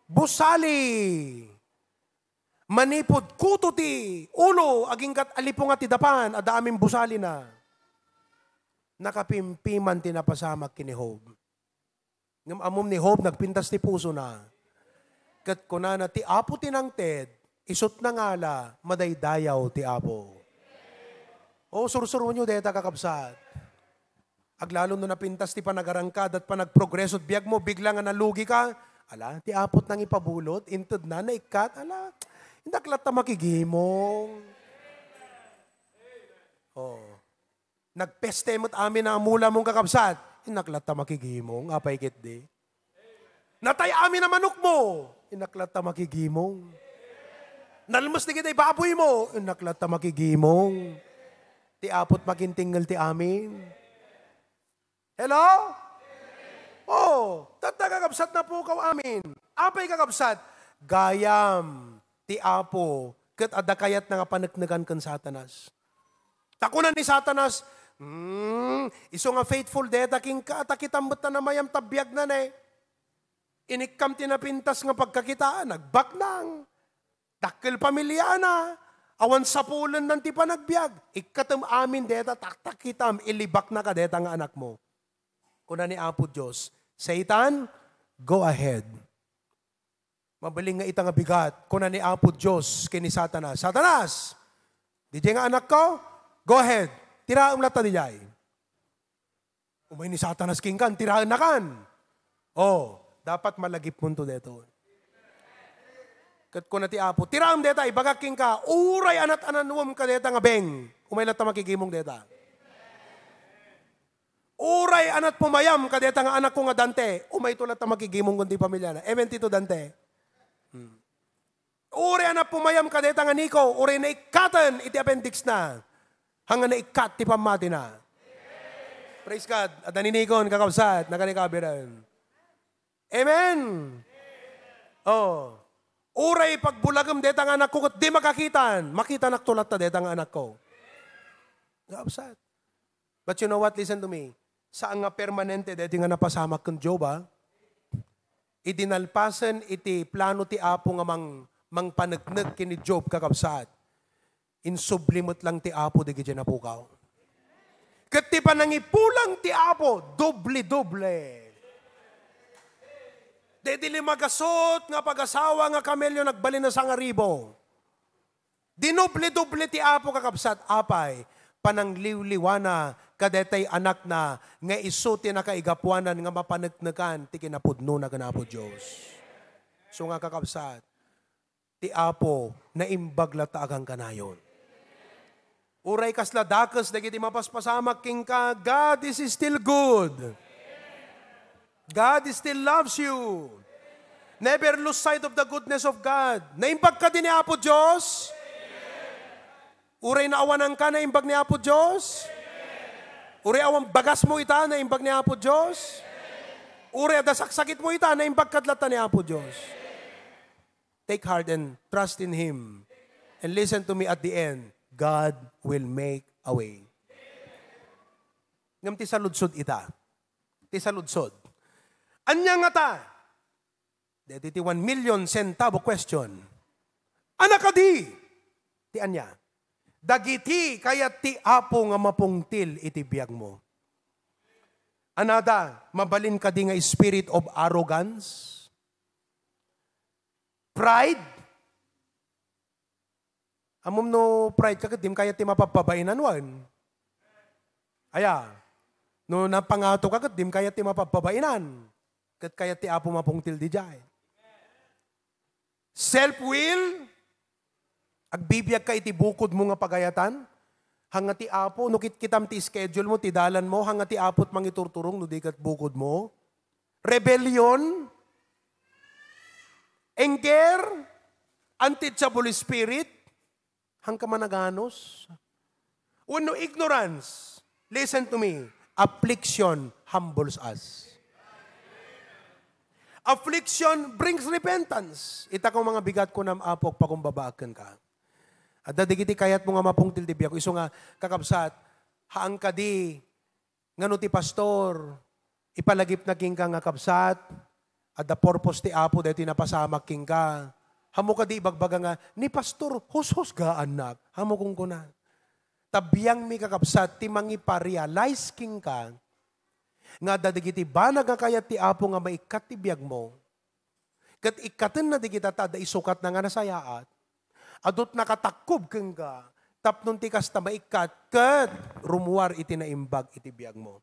busali. Manipod kuto ti ulo, aging kat alipong at tidapan, ada aming busali na. Nakapimpiman tinapasamak kini Job. Ngam amom ni Job, nagpintas ti puso na. Kat kunana ti apo tinang ted, isot na ngala, madaydayaw ti apo. Sursuro nyo deta kakabsat. Aglalo no napintas ti panagarangkad at panagprogreso at biyag mo, bigla nga nalugi ka. Ala, ti apot nang ipabulot, intud na, naikat, ala, indaklat ta makigimong. Nagpeste mo't amin na mula mong kakabsat, indaklat ta makigimong, apay kit di. Natay amin na manok mo, indaklat ta makigimong. Nalmas di kita'y baboy mo, indaklat ta makigimong. Ti apot makintingal ti amin. Hello? Tatagakabsat na po kaw amin. Apay kakabsat? Gayam, ti apo, kat adakayat na nga panagnagan kan Satanas. Takunan ni Satanas, iso nga faithful deta king ka, takitambot na namayam tabiyag na ne. Inikam tinapintas nga pagkakitaan, nagbak nang. Dakil pamilya na. Awan sa pulan ng ti panagbiag. Ikatam amin deta, taktakitam, ilibak na ka deta nga anak mo. Kuna ni Apo Diyos, Satan, go ahead. Mabaling nga itang bigat. Kuna ni Apo Diyos, kini Satanas. Satanas, di nga anak ko, go ahead. Tiraam lata di jay. Umay ni Satanas king kan, tiraan na kan. Dapat malagip mo to deto. Kat kuna ti Apo, tiraam deta, ibagaking ka, uray anat ananuam ka deta nga beng. Umay lata makigimong deta. Uray anat pumayam kadeta nga anak ko nga Dante. Umay tulat na makigimong kundi pamilya na. Amen tito Dante. Uray anat pumayam kadeta nga Nico. Uray na ikatan iti appendix na. Hanga na ikat ti pamati na. Praise God. At naninikon kakabsat. Nakanikabiran. Amen. Uray pagbulagam deta nga anak ko di makakitan. Makita naktulat na deta nga anak ko. Kakabsat. But you know what? Listen to me. Saan nga permanente deti nga napasamak kang Job, idinalpasan iti plano ti Apo nga mang panagnag kini Job kakabsat. Insublimot lang ti Apo di gidya napukaw. Kat ti panangipulang ti Apo, doble-doble. Deti limagasot nga pag-asawa nga kamelyo nagbalin na sangaribo. Dinoble-doble ti Apo kakabsat, apay, panangliwliwana, kadetay anak na, nga iso ti nakaigapuanan nga mapanagnagan, ti kinapudno na ganapo Diyos. So nga kakabsat, ti Apo, na imbagla taagang kanayon. Uray kasla dakas, dagiti mapaspasamak king ka, God is still good. God still loves you. Never lose sight of the goodness of God. Naimbag ka din ni Apo Diyos? Uray na awanan ka, naimbag ni Apo Diyos? Uray awang bagas mo ita, naimbag ni Apo Diyos? Uray adasaksakit mo ita, naimbag kadlata ni Apo Diyos? take heart and trust in Him. And listen to me at the end, God will make a way. Ngam ti saludsod ita. Ti saludsod. Anya nga ta? Deti ti 1 million centavo question. Anak di? Ti anya? Dagiti kayat ti apo nga mapungtil iti biyag mo. Anada, mabalin ka di nga spirit of arrogance? Pride? Amom no pride ka kadim kaya ti mapapabainan wan. Aya, no napangato ka kadim kaya ti mapapabainan. Kat kaya ti apo mapungtil di jay. Self-will? Agbibiyag ka iti bukod mo nga pagayatan? Hanga ti apo, no kitam ti schedule mo, ti dalan mo, hanga ti apot mangiturturong, no di kat bukod mo? Rebellion? Anger? Unteachable spirit? Hangka managanos? Uno, ignorance. Listen to me. Affliction humbles us. Affliction brings repentance. Ita ko mga bigat ko nam apok pakumbabaakan ka. At dadigiti kayat mo nga mapungtil di biyak. Iso nga kakabsat, haang ka di, nga no ti pastor, ipalagip na king ka nga kabsat, at the purpose ti apo dahil tinapasamak king ka. Hamo ka di ibagbaga nga, ni pastor, hus-hus ga anak. Hamo kong kuna. Tabiyang mi kakabsat, ti mangi pa-realize king ka, nga dadigiti banag nga kayat ti apo nga maikat ti biyag mo, kat ikaten na di kita tada isukat na nga nasayaat, adot nakatakob keng ka, tapnon ti kasta maikat, kat rumuar iti naimbag iti biyag mo.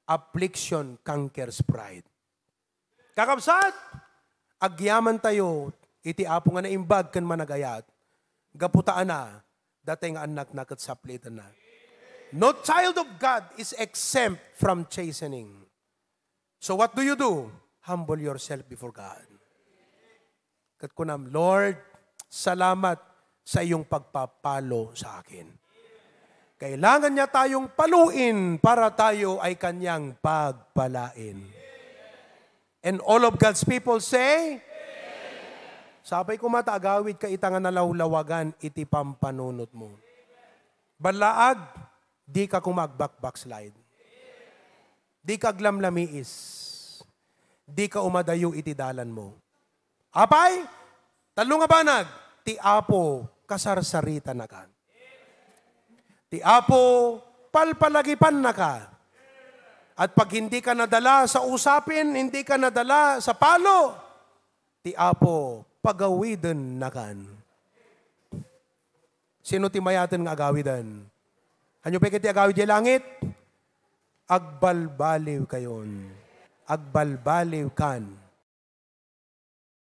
Affliction conquers pride. Kakabsat, agyaman tayo, iti apo nga naimbag kan managayat, gaputaan na, datay nga anak na kat saplitan na. No child of God is exempt from chastening. So what do? Humble yourself before God. Kat kunam, Lord, salamat sa iyong pagpapalo sa akin. Kailangan niya tayong paluin para tayo ay kanyang pagpalain. And all of God's people say, sabay ko mataagawid ka itangan na lawlawagan iti pampanunot mo. Balaag, di ka kumagbak-backslide. Di ka glamlamiis. Di ka umadayo iti dalan mo. Apay, talo nga banag, ti apo kasarsarita na ka. Ti apo palpalagipan na ka. At pag hindi ka nadala sa usapin, hindi ka nadala sa palo, ti apo pagawiden na kan. Sino ti mayaten nga agawidan? Hanyo pa kiti agawid di langit? Agbalbaliw kayon. Agbalbaliw kan.